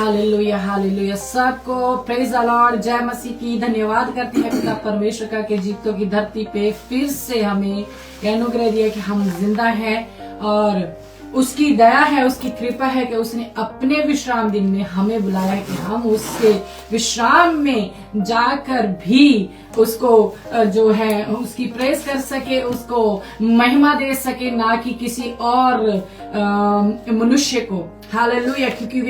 Hallelujah hallelujah. सबको praise the Lord, जय मसीह की। धन्यवाद करते हैं पिता परमेश्वर का कि जीतों की धरती पे फिर से हमें अनुग्रह दिया कि हम जिंदा हैं और उसकी दया है, उसकी कृपा है कि उसने अपने विश्राम दिन में हमें बुलाया कि हम उसके विश्राम में जाकर भी उसको जो है उसकी प्रेज कर सके, उसको महिमा दे सके, ना कि किसी और मनुष्य को। हालेलुया, क्योंकि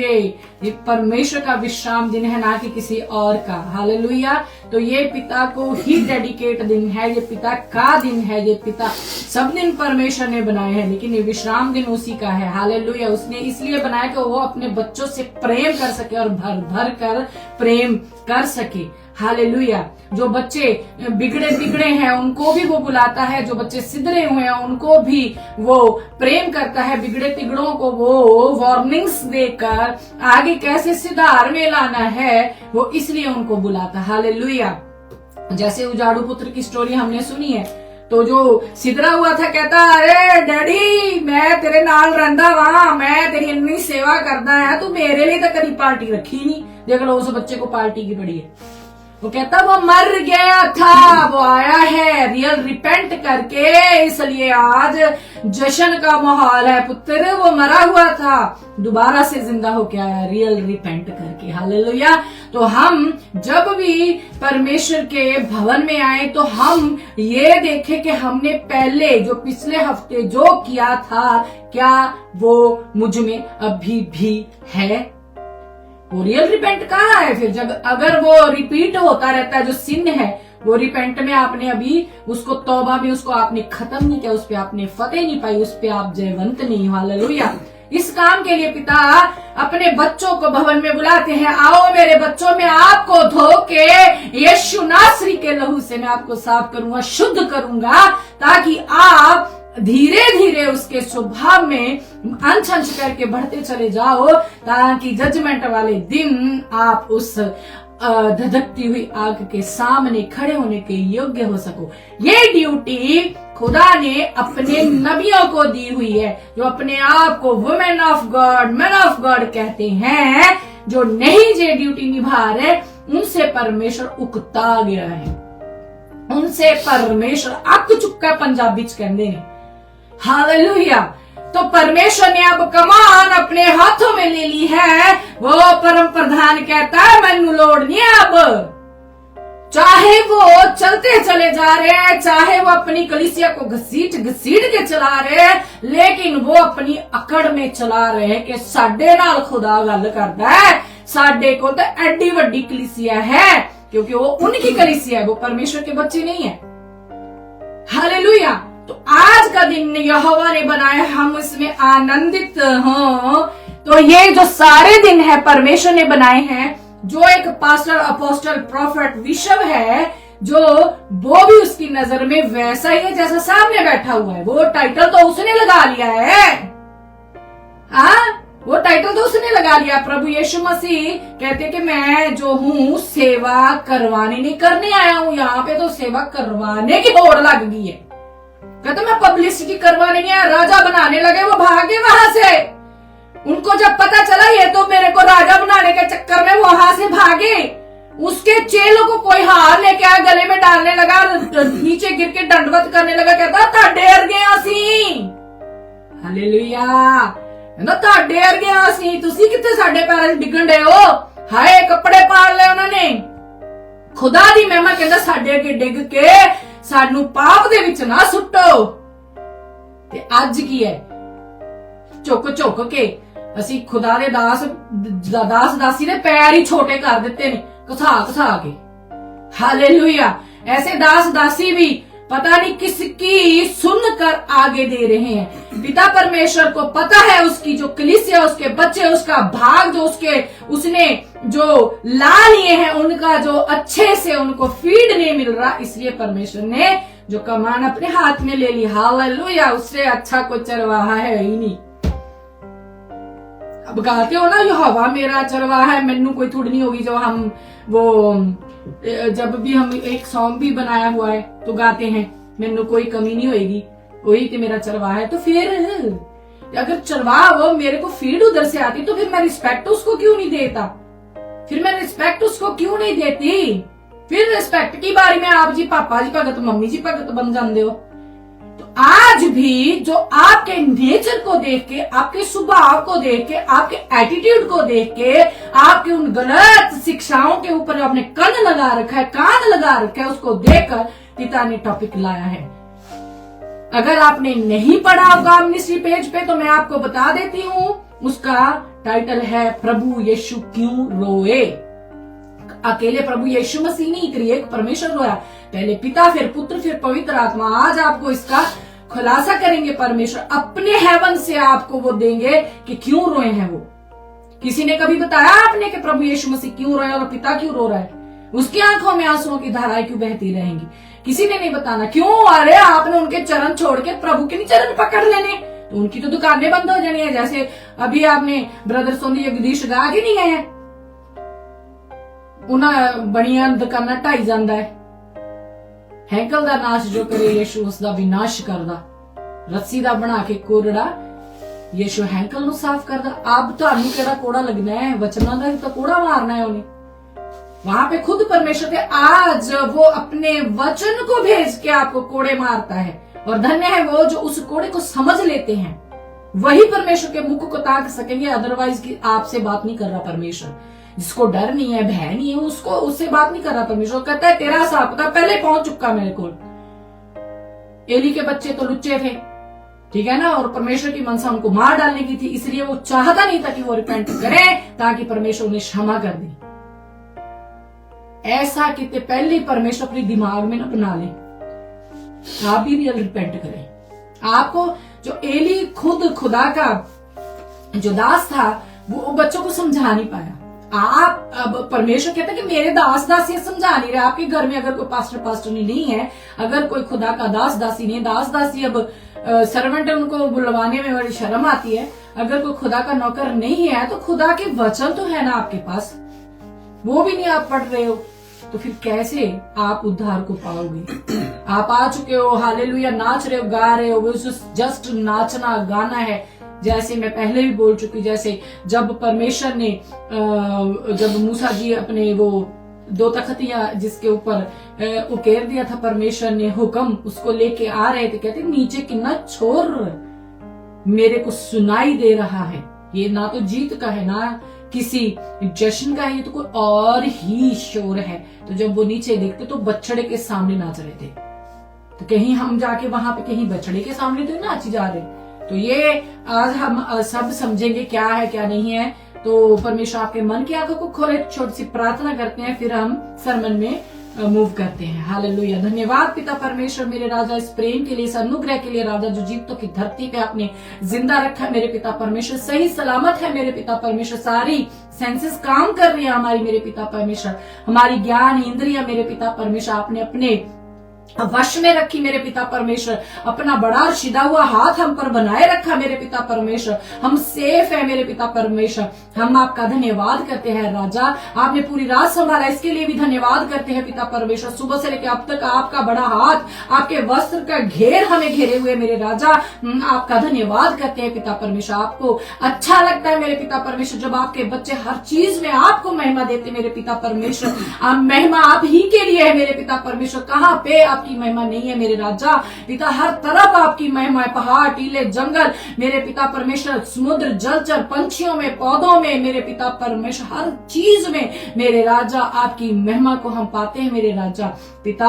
ये परमेश्वर का विश्राम दिन है, ना कि किसी और का। हालेलुया। तो ये पिता को ही डेडिकेट दिन है, ये पिता का दिन है, ये पिता सब दिन परमेश्वर ने बनाए हैं, लेकिन ये विश्राम दिन उसी का है। हालेलुया। उसने इसलिए बनाया कि वो अपने बच्चों से प्रेम कर सके और भर भर कर प्रेम कर सके। हालेलुया। जो बच्चे बिगड़े हैं उनको भी वो बुलाता है, जो बच्चे सिधरे हुए हैं उनको भी वो प्रेम करता है, बिगड़े तिगड़ों को वो वार्निंग्स देकर आगे कैसे सुधार में लाना है वो इसलिए उनको बुलाता है। हालेलुया। जैसे उजाड़ू पुत्र की स्टोरी हमने सुनी है, तो जो सिधरा हुआ था कहता, अरे डैडी मैं तेरे नाल रंदा वहां, मैं तेरी इतनी सेवा करता है, तू मेरे लिए तो कभी पार्टी रखी नहीं। देख लो उस बच्चे को पार्टी की पड़ी है। वो कहता वो मर गया था, वो आया है रियल रिपेंट करके, इसलिए आज जश्न का माहौल है। पुत्र वो मरा हुआ था, दोबारा से जिंदा होके आया रियल रिपेंट करके। हालेलुया। तो हम जब भी परमेश्वर के भवन में आए तो हम ये देखें कि हमने पहले जो पिछले हफ्ते जो किया था, क्या वो मुझ में अभी भी है? वो रियल रिपेंट कहाँ है? फिर जब अगर वो रिपीट होता रहता है, जो सिन है वो रिपेंट में आपने अभी उसको तौबा में उसको आपने खत्म नहीं किया, उस पर आपने फतेह नहीं पाई, उस पर आप जयवंत नहीं। हालेलुया। इस काम के लिए पिता अपने बच्चों को भवन में बुलाते हैं, आओ मेरे बच्चों, मैं आपको धो के यीशु नासरी के लहू से मैं आपको साफ करूंगा, शुद्ध करूंगा, ताकि आप धीरे धीरे उसके स्वभाव में अंश अंश करके बढ़ते चले जाओ, ताकि जजमेंट वाले दिन आप उस धधकती हुई आग के सामने खड़े होने के योग्य हो सको। ये ड्यूटी खुदा ने अपने नबियों को दी हुई है, जो अपने आप को women of God, man of God कहते हैं। जो नहीं ये ड्यूटी निभा रहे उनसे परमेश्वर उकता गया है, उनसे परमेश्वर अक चुका पंजाबी च कहते हैं। हालेलुया। तो परमेश्वर ने अब कमान अपने हाथों में ले ली है। वो परम प्रधान कहता है मैनू लोड़ नहीं है अब, चाहे वो चलते चले जा रहे हैं, चाहे वो अपनी कलीसिया को घसीट घसीट के चला रहे हैं, लेकिन वो अपनी अकड़ में चला रहे हैं कि साडे नाल खुदा गल करदा है, साडे को तो एडी वड्डी कलीसिया है, क्योंकि वो उनकी कलीसिया है, वो परमेश्वर के बच्चे नहीं है। हालेलुया। तो आज का दिन यहोवा ने बनाया, हम इसमें आनंदित हों। तो ये जो सारे दिन है परमेश्वर ने बनाए हैं, जो एक पास्टर, अपोस्टल, प्रॉफिट, विशव है, जो वो भी उसकी नजर में वैसा ही है जैसा सामने बैठा हुआ है। वो टाइटल तो उसने लगा लिया है, वो टाइटल तो उसने लगा लिया। प्रभु यीशु मसीह कहते कि मैं जो हूँ सेवा करवाने नहीं करने आया हूँ, यहाँ पे तो सेवा करवाने की होड़ लग गई है। कहते मैं पब्लिसिटी करवाने नहीं आया, राजा बनाने लगे, वो भागे वहां से। उनको जब पता चला ये तो मेरे को राजा बनाने के चक्कर में वहां से भागे, उसके चेलों को कोई हार लेके आया, गले में डालने लगा, नीचे गिर के दंडवत करने लगा, कहता था डेर गया सी। हालेलुया। कहता डेर गया सी, तुसी कितने साडे पैर डिगन डे हो, हाय कपड़े पाड़ ले उन्होंने। खुदा दी महिमा कहता साडे अगे डिग के सानू पाप दे विच ना सुट्टो। ते अज की है, झुक झुक के असी खुदा दे दास दासी दे पैर ही छोटे कर दिते ने, घसा घसा के। हालेलुया। ऐसे दास दासी भी पता नहीं किसकी सुनकर आगे दे रहे हैं। पिता परमेश्वर को पता है उसकी जो कलीसिया, उसके बच्चे, उसका भाग जो उसने जो ला लिए हैं, उनका जो अच्छे से उनको फीड नहीं मिल रहा, इसलिए परमेश्वर ने जो कमान अपने हाथ में ले ली। हालेलुया। उससे अच्छा कोई चरवाहा है ही नहीं। अब गाते हो ना, यहोवा मेरा चरवाहा है, मैनू कोई थोड़ी नहीं होगी। जो हम वो जब भी हम एक सॉन्ग भी बनाया हुआ है तो गाते हैं, मैनू कोई कमी नहीं होगी, वही तो मेरा चरवाहा है। तो फिर अगर चरवाहा वो मेरे को फीड उधर से आती तो फिर मैं रिस्पेक्ट उसको क्यों नहीं देता, फिर मैं रिस्पेक्ट उसको क्यों नहीं देती, फिर रिस्पेक्ट की बारी में आप जी पापा जी भगत मम्मी जी भगत बन जाते हो। तो आज भी जो आपके नेचर को देख के, आपके स्वभाव को देख के, आपके एटीट्यूड को देख के, आपके उन गलत शिक्षाओं के ऊपर आपने कान लगा रखा है, उसको देखकर पिता ने टॉपिक लाया है। अगर आपने नहीं पढ़ा होगा मिनिस्ट्री पेज पे तो मैं आपको बता देती हूँ, उसका टाइटल है प्रभु यीशु क्यों रोए। अकेले प्रभु यीशु मसीह नहीं, त्रिएक परमेश्वर रोया, पहले पिता फिर पुत्र फिर पवित्र आत्मा। आज आपको इसका खुलासा करेंगे, परमेश्वर अपने हेवन से आपको वो देंगे कि क्यों रोए हैं वो। किसी ने कभी बताया आपने कि प्रभु यीशु मसीह क्यों रोए और पिता क्यों रो रहा है, उसकी आंखों में आंसुओं की धाराएं क्यों बहती रहेंगी, किसी ने नहीं बताना। क्यों? अरे आपने उनके चरण छोड़ के प्रभु के नहीं चरण पकड़ लेने, तो उनकी तो दुकानें बंद हो जानी है। जैसे अभी आपने ब्रदर सोनी जगदीश गा के नहीं गए हैं, उन्हें बड़िया दुकाना ढाई जाता है। हैंकल दा नाश जो करे यीशु उसका विनाश करदा, रस्सी दा बना के कोरड़ा यीशु हैंकल नु साफ करदा। अब ਤੁਹਾਨੂੰ ਕਿਹੜਾ कोड़ा लगना है, वचना का तो कोड़ा मारना है उन्हें। वहां पे खुद परमेश्वर थे, आज वो अपने वचन को भेज के आपको कोड़े मारता है, और धन्य है वो जो उस कोड़े को समझ लेते हैं, वही परमेश्वर के मुख को ताक सकेंगे। अदरवाइज की आपसे बात नहीं कर रहा परमेश्वर, जिसको डर नहीं है, भय नहीं है, उसको उससे बात नहीं कर रहा परमेश्वर। कहता है तेरा हिसाब किताब पहले पहुंच चुका मेरे को। एली के बच्चे तो लुच्चे थे, ठीक है ना, और परमेश्वर की मनसा उनको मार डालने की थी, इसलिए वो चाहता नहीं था कि वो रिपेंट करे ताकि परमेश्वर उन्हें क्षमा कर दे। ऐसा कितने पहले परमेश्वर अपने दिमाग में ना बना ले, आप भी रियल रिपेंट करें। आपको जो एली खुद खुदा का जो दास था वो बच्चों को समझा नहीं पाया। आप अब परमेश्वर कहता है कि मेरे दास दासी समझा नहीं रहे। आपके घर में अगर कोई पास्टर नहीं है, अगर कोई खुदा का दास दासी नहीं है, दास दासी अब सर्वेंट उनको बुलवाने में बड़ी शर्म आती है। अगर कोई खुदा का नौकर नहीं है तो खुदा के वचन तो है ना आपके पास, वो भी नहीं आप पढ़ रहे हो, तो फिर कैसे आप उद्धार को पाओगे। आप आ चुके हो, हालेलुया नाच रहे हो, गा रहे हो, वो जस्ट नाचना गाना है। जैसे मैं पहले भी बोल चुकी, जैसे जब परमेश्वर ने जब मूसा जी अपने वो 2 तख्तियां जिसके ऊपर उकेर दिया था परमेश्वर ने हुक्म, उसको लेके आ रहे थे, कहते नीचे कितना शोर मेरे को सुनाई दे रहा है, ये ना तो जीत का है ना किसी जश्न का है, ये तो कोई और ही शोर है। तो जब वो नीचे देखते तो बछड़े के सामने नाच रहे थे, तो कहीं हम जाके वहां पे कहीं बछड़े के सामने तो नाची जा रहे। तो ये आज हम सब समझेंगे क्या है क्या नहीं है। तो परमेश्वर आपके मन की आंखों को खोले। छोटी सी प्रार्थना करते हैं, फिर हम सरमन में मूव करते हैं। हालेलुया। धन्यवाद पिता परमेश्वर मेरे राजा, इस प्रेम के लिए, इस अनुग्रह के लिए राजा, जो जीवितों की धरती पे आपने जिंदा रखा है मेरे पिता परमेश्वर, सही सलामत है मेरे पिता परमेश्वर, सारी सेंसेस काम कर रही है हमारी मेरे पिता परमेश्वर, हमारी ज्ञान इंद्रियां मेरे पिता परमेश्वर आपने अपने वश में रखी मेरे पिता परमेश्वर, अपना बड़ा सीधा हुआ हाथ हम पर बनाए रखा मेरे पिता परमेश्वर, हम सेफ है मेरे पिता परमेश्वर। हम आपका धन्यवाद करते हैं राजा, आपने पूरी रात संभाला, इसके लिए भी धन्यवाद करते हैं पिता परमेश्वर। सुबह से लेकर अब तक आपका बड़ा हाथ, आपके वस्त्र का घेर हमें घेरे हुए मेरे राजा, आपका धन्यवाद करते हैं पिता परमेश्वर। आपको अच्छा लगता है मेरे पिता परमेश्वर जब आपके बच्चे हर चीज में आपको महिमा देते मेरे पिता परमेश्वर। महिमा आप ही के लिए है मेरे पिता परमेश्वर, कहाँ पे आपकी महिमा नहीं है मेरे राजा पिता, हर तरफ आपकी महिमा है, पहाड़ टीले जंगल मेरे पिता परमेश्वर, समुद्र जलचर पंछियों में पौधों में मेरे पिता परमेश्वर, हर चीज में मेरे राजा आपकी महिमा को हम पाते हैं मेरे राजा पिता।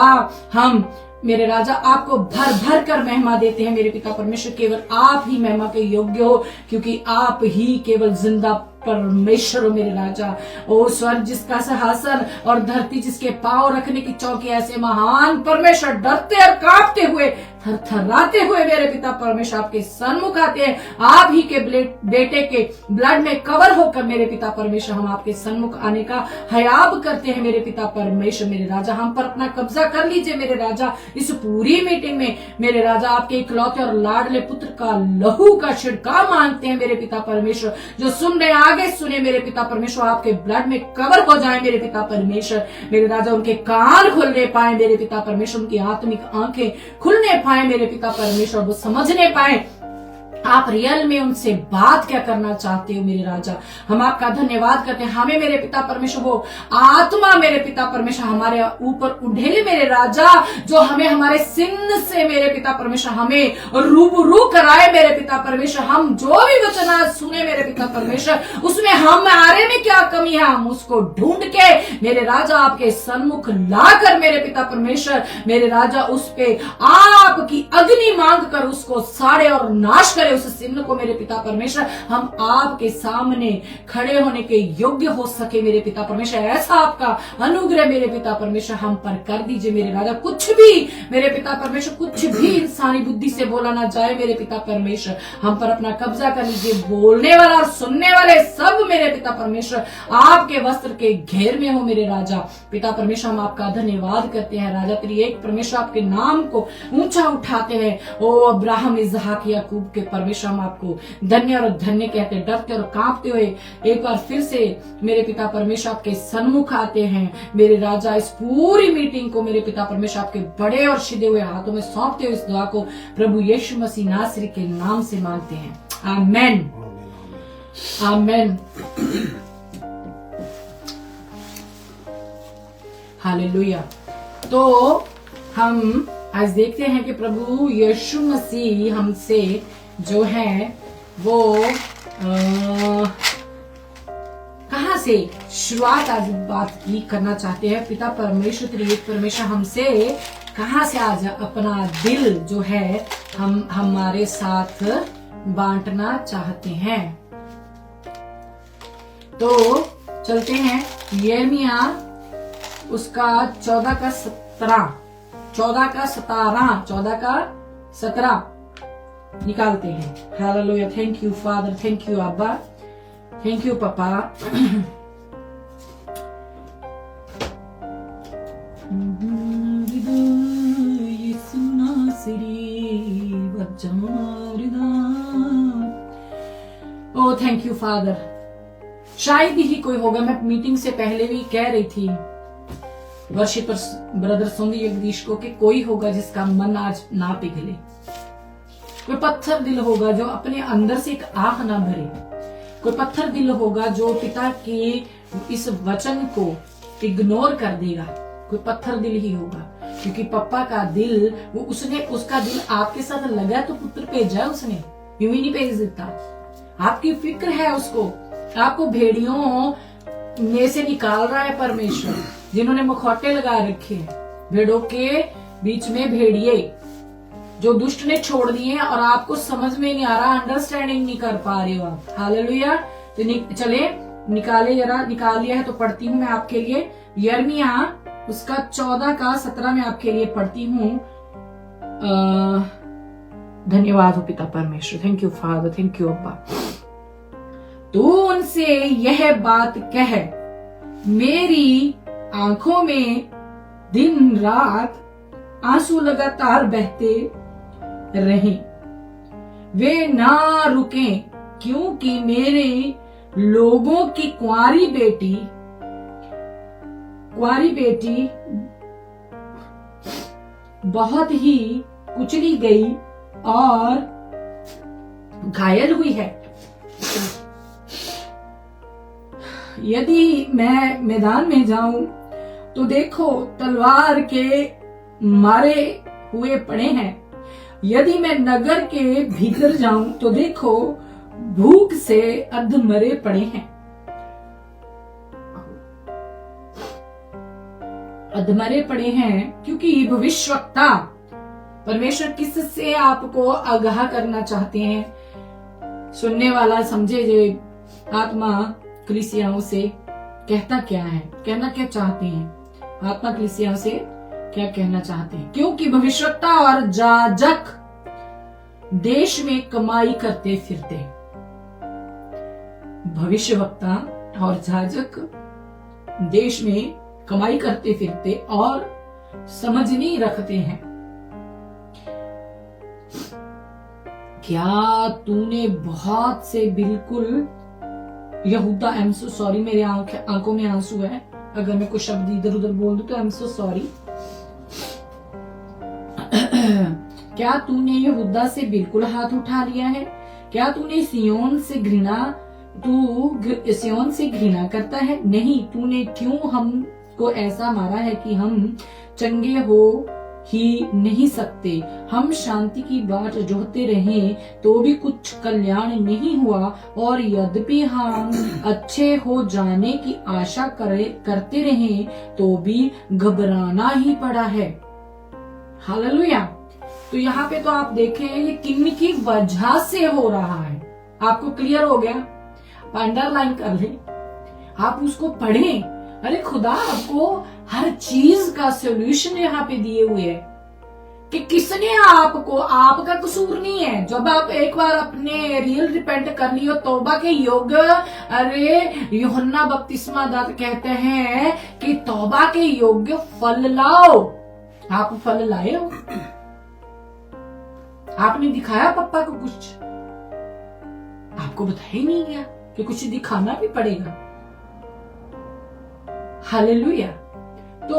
हम मेरे राजा आपको भर भर कर महिमा देते हैं मेरे पिता परमेश्वर, केवल आप ही महिमा के योग्य हो, क्योंकि आप ही केवल जिंदा परमेश्वर हो मेरे राजा। ओ स्वर्ग जिसका सिंहासन और धरती जिसके पांव रखने की चौकी, ऐसे महान परमेश्वर डरते और कांपते हुए थरथराते हुए मेरे पिता परमेश्वर आपके सन्मुख आते हैं। आप ही के बेटे के ब्लड में कवर होकर मेरे पिता परमेश्वर हम आपके सन्मुख आने का हयाब करते हैं मेरे पिता परमेश्वर। मेरे राजा हम पर अपना कब्जा कर लीजिए मेरे राजा, इस पूरी मीटिंग में मेरे राजा आपके इकलौते और लाडले पुत्र का लहू का छिड़काव मांगते हैं मेरे पिता परमेश्वर। जो सुन रहे आगे सुने मेरे पिता परमेश्वर, आपके ब्लड में कवर हो जाए मेरे पिता परमेश्वर। मेरे राजा उनके कान खुलने पाए मेरे पिता परमेश्वर, उनकी आत्मिक आंखें खुलने पाए मेरे पिता परमेश्वर, वो समझने पाए आप रियल में उनसे बात क्या करना चाहते हो मेरे राजा। हम आपका धन्यवाद करते हैं। हमें मेरे पिता परमेश्वर वो आत्मा मेरे पिता परमेश्वर हमारे ऊपर उंडेले मेरे राजा, जो हमें हमारे सिन से मेरे पिता परमेश्वर हमें रूबरू कराए मेरे पिता परमेश्वर। हम जो भी वचन आज सुने मेरे पिता परमेश्वर, उसमें हमारे में क्या कमी है हम उसको ढूंढ के मेरे राजा आपके सन्मुख लाकर मेरे पिता परमेश्वर मेरे राजा उस पे आपकी अग्नि मांग कर उसको साड़े और नाश करे उस सिन को मेरे पिता परमेश्वर। हम आपके सामने खड़े होने के योग्य हो सके मेरे पिता परमेश्वर। ऐसा आपका अनुग्रह मेरे पिता परमेश्वर हम पर कर दीजिए मेरे राजा। कुछ भी मेरे पिता परमेश्वर, कुछ भी इंसानी बुद्धि से बोला ना जाए मेरे पिता परमेश्वर। हम पर अपना कब्जा कर लीजिए। बोलने वाला और सुनने वाले सब मेरे पिता परमेश्वर आपके वस्त्र के घेर में हो मेरे राजा। पिता परमेश्वर हम आपका धन्यवाद करते हैं राजा। तेरी एक परमेश्वर आपके नाम को ऊंचा उठाते हैं। ओ अब्राहम, इसहाक, याकूब के परमेश्वर हम आपको धन्य और धन्य कहते हैं। डरते और कांपते हुए एक बार फिर से मेरे पिता परमेश्वर आपके सन्मुख आते हैं मेरे राजा। इस पूरी मीटिंग को मेरे पिता परमेश्वर आपके बड़े और सीधे हुए हाथों में सौंपते हुए इस दुआ को प्रभु यीशु मसीह नासरी के नाम से मांगते हैं। आमेन, आमेन, हालेलुया। तो हम आज देखते हैं कि प्रभु यीशु मसीह हमसे जो है वो कहां से शुरुआत आज बात की करना चाहते हैं। पिता परमेश्वर त्रिएक परमेश्वर हमसे कहां से आज अपना दिल जो है हम हमारे साथ बांटना चाहते हैं। तो चलते हैं यिर्मयाह उसका 14 का 17 निकालते हैं। Hallelujah. Thank you father, thank you अब्बा, थैंक यू पापा। ओ थैंक यू फादर। शायद ही कोई होगा, मैं मीटिंग से पहले भी कह रही थी वर्शिपर ब्रदर सोनी जगदीश को कि कोई होगा जिसका मन आज ना पिघले। कोई पत्थर दिल होगा जो अपने अंदर से एक आह ना भरे। कोई पत्थर दिल होगा जो पिता के इस वचन को इग्नोर कर देगा। कोई पत्थर दिल ही होगा, क्योंकि पप्पा का दिल वो उसका दिल आपके साथ लगा तो पुत्र भेजा है उसने, यूं ही नहीं भेज देता। आपकी फिक्र है उसको। आपको भेड़ियों में से निकाल रहा है परमेश्वर, जिन्होंने मुखौटे लगा रखे हैं। भेड़ों के बीच में भेड़िए जो दुष्ट ने छोड़ दिए हैं और आपको समझ में नहीं आ रहा, अंडरस्टैंडिंग नहीं कर पा रहे हो आप। हालेलुया। तो चले निकाले, जरा निकाल लिया है तो पढ़ती हूँ मैं आपके लिए। यिर्मयाह उसका 14 का 17 में आपके लिए पढ़ती हूँ। धन्यवाद हो पिता परमेश्वर। Thank you father, thank you अब्बा। तू उनसे यह बात कह, मेरी आंखों में दिन रात आंसू लगातार बहते रहें, वे ना रुकें, क्योंकि मेरे लोगों की कुंवारी बेटी बहुत ही कुचली गई और घायल हुई है। यदि मैं मैदान में जाऊं तो देखो तलवार के मारे हुए पड़े हैं। यदि मैं नगर के भीतर जाऊं तो देखो भूख से अधमरे पड़े हैं। अधमरे पड़े हैं क्योंकि भविष्यवक्ता परमेश्वर किससे आपको आगाह करना चाहते हैं। सुनने वाला समझे जो आत्मा कलीसियाओं से कहता क्या है, कहना क्या चाहते हैं। आत्मा कलीसियाओं से क्या कहना चाहते हैं, क्योंकि भविष्यवक्ता और जाजक देश में कमाई करते फिरते। भविष्यवक्ता और जाजक देश में कमाई करते फिरते और समझ नहीं रखते हैं। क्या तूने बहुत से बिल्कुल यहूदा, आई एम सो सॉरी, मेरे आंखों में आंसू है, अगर मैं कुछ शब्द इधर उधर बोल दूं तो आई एम सो सॉरी। क्या तूने यहूदा से बिल्कुल हाथ उठा लिया है? क्या तूने सिय्योन से घृणा करता है? नहीं, तूने क्यों हमको ऐसा मारा है कि हम चंगे हो ही नहीं सकते। हम शांति की बाट जोहते रहे तो भी कुछ कल्याण नहीं हुआ, और यद्यपि हम अच्छे हो जाने की आशा करते रहे तो भी घबराना ही पड़ा है। हालेलुया। तो यहाँ पे तो आप देखें ये किन की वजह से हो रहा है, आपको क्लियर हो गया? अंडरलाइन कर ले, आप उसको पढ़ें। अरे खुदा आपको हर चीज का सॉल्यूशन यहाँ पे दिए हुए है कि किसने आपको, आपका कसूर नहीं है। जब आप एक बार अपने रियल रिपेंट कर लियो, तौबा के योग्य, अरे यूहन्ना बपतिस्मा दाता कहते हैं कि तौबा के योग्य फल लाओ। आप फल लाए हो? आपने दिखाया पप्पा को कुछ? आपको बताया नहीं गया कि कुछ दिखाना भी पड़ेगा। हालेलुया। तो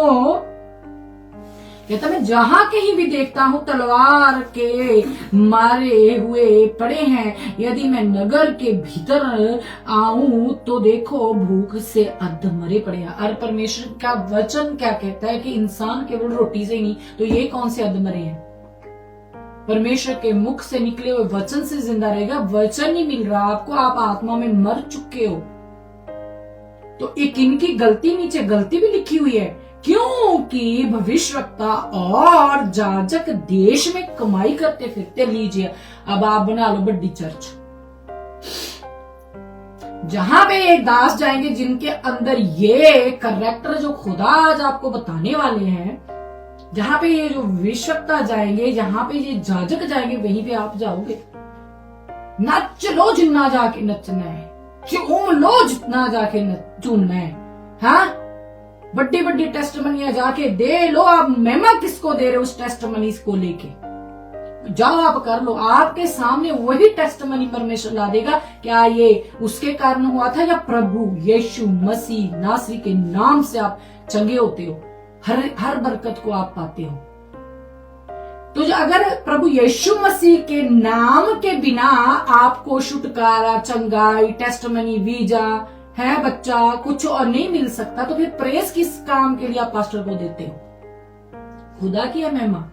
कहता मैं जहां कहीं भी देखता हूं तलवार के मारे हुए पड़े हैं। यदि मैं नगर के भीतर आऊं तो देखो भूख से अधमरे पड़े हैं। और परमेश्वर का वचन क्या कहता है कि इंसान केवल रोटी से ही नहीं, तो ये कौन से अधमरे हैं? परमेश्वर के मुख से निकले हुए वचन से जिंदा रहेगा। वचन नहीं मिल रहा आपको, आप आत्मा में मर चुके हो। तो एक इनकी गलती, नीचे गलती भी लिखी हुई है, क्योंकि भविष्यवक्ता और जाजक देश में कमाई करते फिरते। लीजिए अब आप बना लो बड़ी चर्च, जहां पे एक दास जाएंगे जिनके अंदर ये करैक्टर जो खुदा आज आपको बताने वाले हैं, जहां पे ये जो भविष्यवक्ता जाएंगे, जहां पे ये जाजक जाएंगे, वहीं पे आप जाओगे। नच लो जितना जाके नचना है, चूम लो जितना जाके चूमना है। हाँ, बड़ी बड़ी टेस्टमनियां जाके दे लो। आप महिमा किसको दे रहे हो? उस टेस्टमनी को लेके जाओ, आप कर लो। आपके सामने वही टेस्टमनी परमेश्वर ला देगा। क्या ये उसके कारण हुआ था या प्रभु यीशु मसीह नासरी के नाम से आप चंगे होते हो, हर बरकत को आप पाते हो। तो अगर प्रभु यीशु मसीह के नाम के बिना आपको छुटकारा, चंगाई, टेस्टमनी, वीजा है, बच्चा, कुछ और नहीं मिल सकता, तो फिर प्रेस किस काम के लिए आप पास्टर को देते हो? खुदा की है महिमा।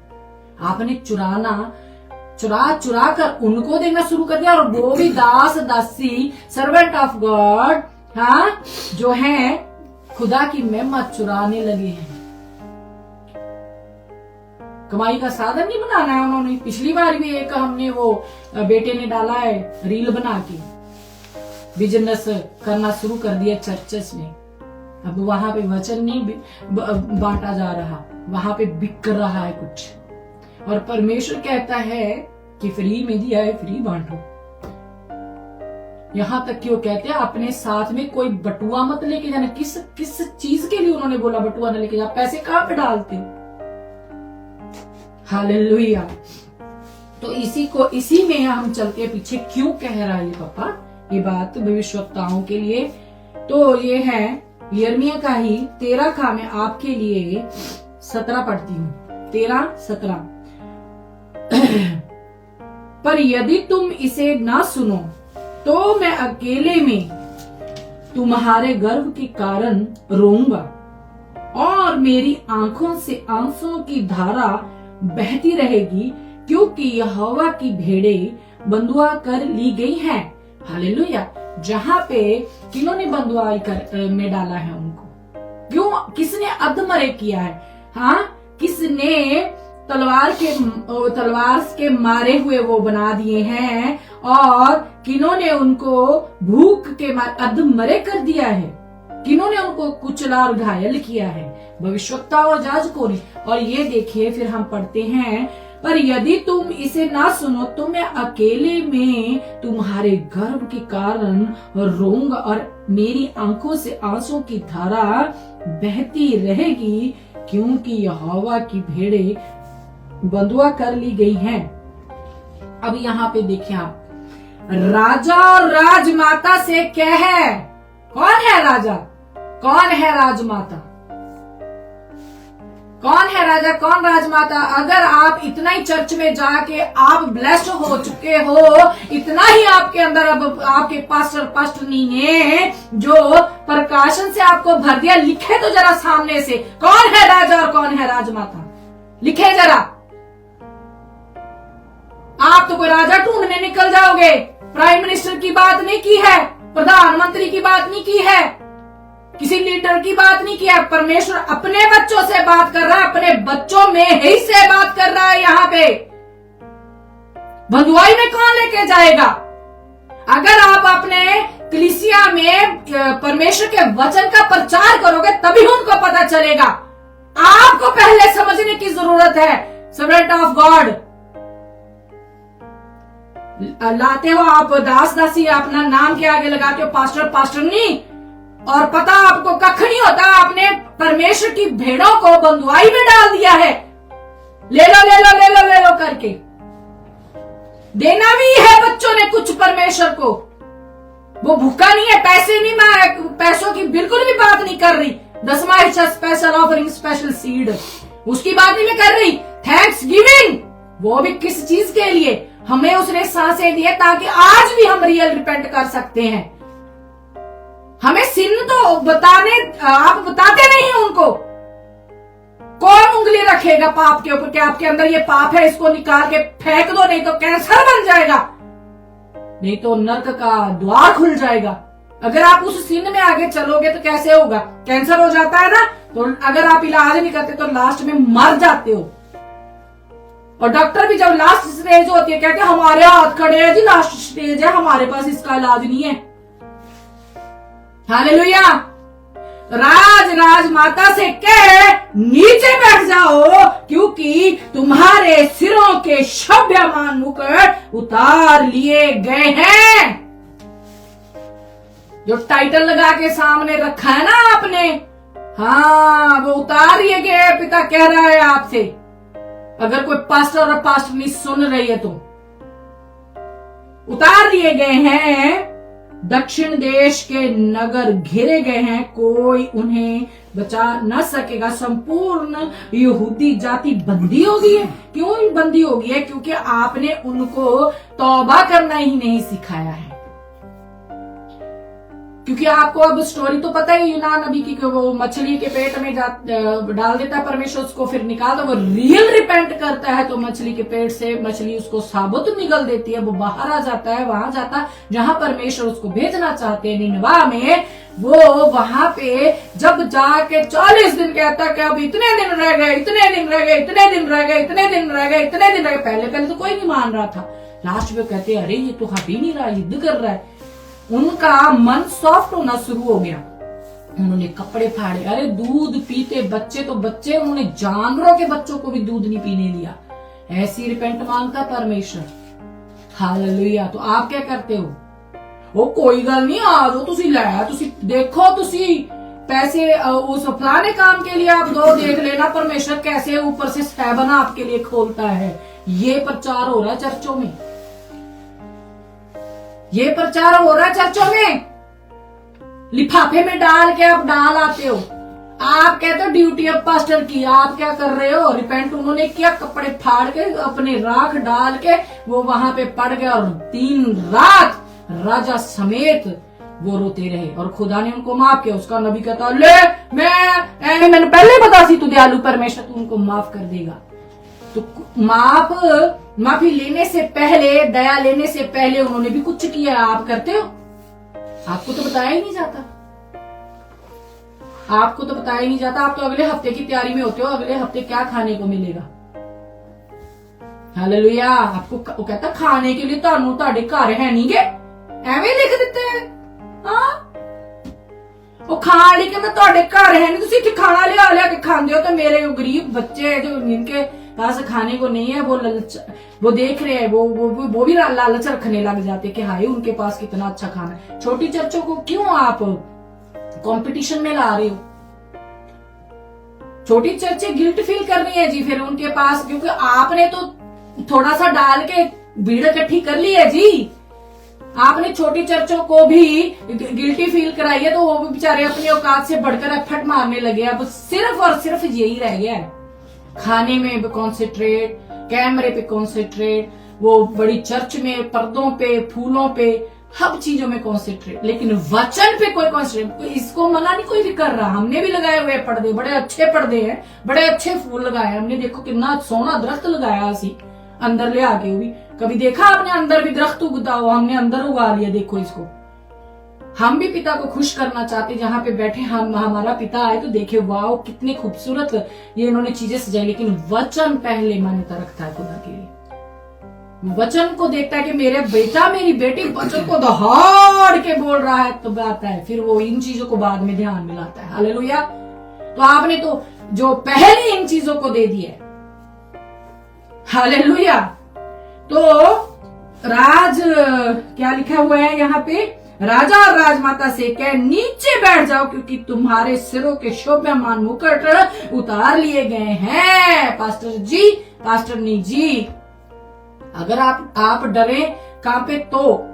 आपने चुरा कर उनको देना शुरू कर दिया, और वो भी दास दासी, सर्वेंट ऑफ गॉड, हाँ, जो है खुदा की महिमा चुराने लगे हैं। कमाई का साधन नहीं बनाना है उन्होंने। पिछली बार भी एक हमने वो बेटे ने डाला है रील बना के, बिजनेस करना शुरू कर दिया चर्चेस में। अब वहां पे वचन नहीं बांटा जा रहा, वहां पे बिक रहा है कुछ। और परमेश्वर कहता है कि फ्री में दिया है, फ्री बांटो। यहां तक कि वो कहते हैं अपने साथ में कोई बटुआ मत लेके जाना। किस चीज के लिए उन्होंने बोला बटुआ न लेके जा? पैसे कहां पे डालते हो? हालेलुया। तो इसी में हम चलते पीछे क्यों कह रहा है पापा ये बात भविष्यवक्ताओं के लिए? तो ये है यिर्मयाह का ही 13 का, मैं आपके लिए 17 पढ़ती हूँ, 13-17। पर यदि तुम इसे ना सुनो तो मैं अकेले में तुम्हारे गर्व के कारण रोऊंगा, और मेरी आंखों से आंसुओं की धारा बहती रहेगी, क्योंकि यहोवा की भेड़ें बंधुआ कर ली गई हैं। हालेलुया। जहां पे किन्होंने बंधुआई में डाला है उनको? क्यों? किसने अधमरे किया है? हाँ, किसने तलवार के मारे हुए वो बना दिए हैं, और किन्होंने उनको भूख के मारे अधमरे कर दिया है? किन्होंने उनको कुचला और घायल किया है? भविष्यवक्ता और जाजकों ने। और ये देखिए फिर हम पढ़ते हैं, पर यदि तुम इसे ना सुनो तो मैं अकेले में तुम्हारे गर्व के कारण रोऊंगा, और मेरी आंखों से आंसू की धारा बहती रहेगी, क्योंकि यहोवा की भेड़ें बंधुआ कर ली गई हैं। अब यहाँ पे देखिए आप, राजा और राजमाता से क्या है? कौन है राजा? कौन है राजमाता? कौन है राजा, कौन राजमाता? अगर आप इतना ही चर्च में जाके आप ब्लेस्ड हो चुके हो, इतना ही आपके अंदर अब आपके पास्टरनी ने जो प्रकाशन से आपको भर दिया, लिखे तो जरा सामने से कौन है राजा और कौन है राजमाता, लिखे जरा। आप तो कोई राजा ढूंढने निकल जाओगे। प्राइम मिनिस्टर की बात नहीं की है, प्रधानमंत्री की बात नहीं की है, किसी लीडर की बात नहीं किया। परमेश्वर अपने बच्चों से बात कर रहा है, अपने बच्चों में ही से बात कर रहा है। यहाँ पे बंधुआई में कौन लेके जाएगा? अगर आप अपने कलीसिया में परमेश्वर के वचन का प्रचार करोगे तभी उनको पता चलेगा। आपको पहले समझने की जरूरत है। सर्वेंट ऑफ गॉड लाते हो आप, दास दासी अपना नाम के आगे लगाते हो, पास्टर पास्टरनी, और पता आपको कख नहीं होता। आपने परमेश्वर की भेड़ों को बंधुआई में डाल दिया है। ले लो ले लो ले लो ले लो करके देना भी है बच्चों ने कुछ परमेश्वर को। वो भूखा नहीं है, पैसे नहीं मांग, पैसों की बिल्कुल भी बात नहीं कर रही। 10वां हिस्सा स्पेशल ऑफरिंग, स्पेशल सीड, उसकी बात नहीं मैं कर रही। थैंक्स गिविंग, वो भी किस चीज के लिए? हमें उसने सांसें दी ताकि आज भी हम रियल रिपेंट कर सकते हैं। हमें सिन तो बताने, आप बताते नहीं उनको। कौन उंगली रखेगा पाप के ऊपर कि आपके अंदर ये पाप है, इसको निकाल के फेंक दो, नहीं तो कैंसर बन जाएगा, नहीं तो नर्क का द्वार खुल जाएगा। अगर आप उस सिन में आगे चलोगे तो कैसे होगा? कैंसर हो जाता है ना, तो अगर आप इलाज नहीं करते तो लास्ट में मर जाते हो। और डॉक्टर भी जब लास्ट स्टेज होती है कहते हैं हमारे हाथ खड़े हैं जी, लास्ट स्टेज है, हमारे पास इसका इलाज नहीं है। हालेलुया। राजमाता से कह नीचे बैठ जाओ, क्योंकि तुम्हारे सिरों के शोभायमान मुकुट उतार लिए गए हैं। जो टाइटल लगा के सामने रखा है ना आपने, हाँ वो उतार लिए गए। पिता कह रहा है आपसे, अगर कोई पास्टर और पास्टर नहीं सुन रही है तो उतार लिए गए हैं। दक्षिण देश के नगर घिरे गए हैं, कोई उन्हें बचा न सकेगा। संपूर्ण यहूदी जाति बंदी हो गई है। क्यों बंदी हो गई है? क्योंकि आपने उनको तौबा करना ही नहीं सिखाया है। क्योंकि आपको अब स्टोरी तो पता है यूनान नबी की, वो मछली के पेट में डाल देता है परमेश्वर, उसको फिर निकालता, वो रियल रिपेंट करता है तो मछली के पेट से मछली उसको साबुत निगल देती है, वो बाहर आ जाता है, वहां जाता है जहां परमेश्वर उसको भेजना चाहते हैं, निनवा में। वो वहां पे जब जाके 40 दिन कहता है कि अब इतने दिन रह गए, इतने दिन रह गए, इतने दिन रह गए, इतने दिन रह गए, इतने दिन रह गए। पहले तो कोई नहीं मान रहा था। लास्ट में कहते अरे ये तो हट ही नहीं रहा, युद्ध कर रहा है। उनका मन सॉफ्ट होना शुरू हो गया। उन्होंने कपड़े फाड़े। अरे दूध पीते बच्चे तो बच्चे, उन्होंने जानवरों के बच्चों को भी दूध नहीं पीने दिया। ऐसी रिपेंट मांगता परमेश्वर। हालेलुया। तो आप क्या करते हो? वो कोई गल नहीं, आ जाओ तुसी लाया, तुसी देखो, तुसी पैसे उस फलाने काम के लिए आप दो, देख लेना परमेश्वर कैसे ऊपर से स्टैबन आपके लिए खोलता है। ये प्रचार हो रहा है चर्चों में, ये प्रचार हो रहा है चर्चों में। लिफाफे में डाल के आप डाल आते हो। आप कहते हो ड्यूटी ऑफ पास्टर की, आप क्या कर रहे हो? रिपेंट उन्होंने किया, कपड़े फाड़ के अपने राख डाल के वो वहां पे पड़ गए और 3 रात राजा समेत वो रोते रहे और खुदा ने उनको माफ किया। उसका नबी कहता ले मैंने पहले बता सी तू दयालु परमेश्वर, तू उनको माफ कर देगा। तो माफी लेने से पहले, दया लेने से पहले उन्होंने भी कुछ किया। आप करते हो? आपको तो बताया ही नहीं जाता, आपको तो बताया ही नहीं जाता। आप तो अगले हफ्ते की तैयारी में होते हो, अगले हफ्ते क्या खाने को मिलेगा। हालेलुया। आपको वो कहता खाने के लिए ਤੁਹਾਡੇ घर है नहीं गे, ਐਵੇਂ लिख देते हैं। हाँ वो खाने के मैं ਤੁਹਾਡੇ घर है नहीं, तुसी खाना लिया के खाते हो। तो मेरे गरीब बच्चे जो जिनके पास खाने को नहीं है, वो देख रहे हैं, वो भी लालच रखने लग जाते कि हाय उनके पास कितना अच्छा खाना है। छोटी चर्चों को क्यों आप कंपटीशन में ला रहे हो? छोटी चर्चे गिल्ट फील कर रही है जी फिर उनके पास, क्योंकि आपने तो थोड़ा सा डाल के भीड़ इकट्ठी कर ली है जी। आपने छोटी चर्चों को भी गिल्टी फील कराई है, तो वो भी बेचारे अपनी औकात से बढ़कर एफर्ट मारने लगे। अब सिर्फ और सिर्फ यही रह गया है, खाने में कॉन्सेंट्रेट, कैमरे पे कॉन्सेंट्रेट, वो बड़ी चर्च में पर्दों पे, फूलों पे, हर चीजों में कॉन्सेंट्रेट, लेकिन वचन पे कोई कॉन्सेंट्रेट। इसको मना नहीं कोई भी कर रहा। हमने भी लगाए हुए पर्दे, बड़े अच्छे पर्दे हैं, बड़े अच्छे फूल लगाए हमने। देखो कितना सोना दरख्त लगाया असी अंदर ले आके। वो भी कभी देखा आपने अंदर भी दरख्त उगता हुआ? हमने अंदर उगा लिया। देखो इसको, हम भी पिता को खुश करना चाहते, जहां पे बैठे हम, हमारा पिता आए तो देखे वाह कितने खूबसूरत ये इन्होंने चीजें सजाई। लेकिन वचन पहले मान्यता रखता है खुदा के लिए। वचन को देखता है कि मेरे बेटा मेरी बेटी वचन को दहाड़ के बोल रहा है, तो आता है फिर वो इन चीजों को बाद में ध्यान में लाता है। हालेलुया। तो आपने तो जो पहले इन चीजों को दे दिया है। हालेलुया। तो राज क्या लिखा हुआ है यहाँ पे? राजा और राजमाता से कह नीचे बैठ जाओ, क्योंकि तुम्हारे सिरों के शोभायमान मुकुट उतार लिए गए हैं। पास्टर जी, पास्टरनी जी, अगर आप डरे कांपे, तो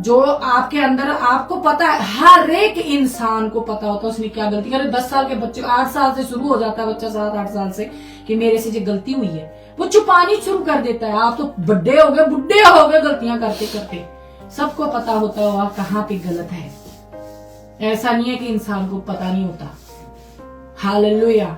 जो आपके अंदर, आपको पता है, हर एक इंसान को पता होता है उसने क्या गलती करे। 10 साल के बच्चे, 8 साल से शुरू हो जाता है बच्चा, 7-8 साल से, कि मेरे से जो गलती हुई है, वो छुपानी शुरू कर देता है। आप तो बड़े हो गए, बुढ़े हो गए गलतियां करते करते। सबको पता होता है वहां कहां पे गलत है। ऐसा नहीं है कि इंसान को पता नहीं होता। हालेलुया।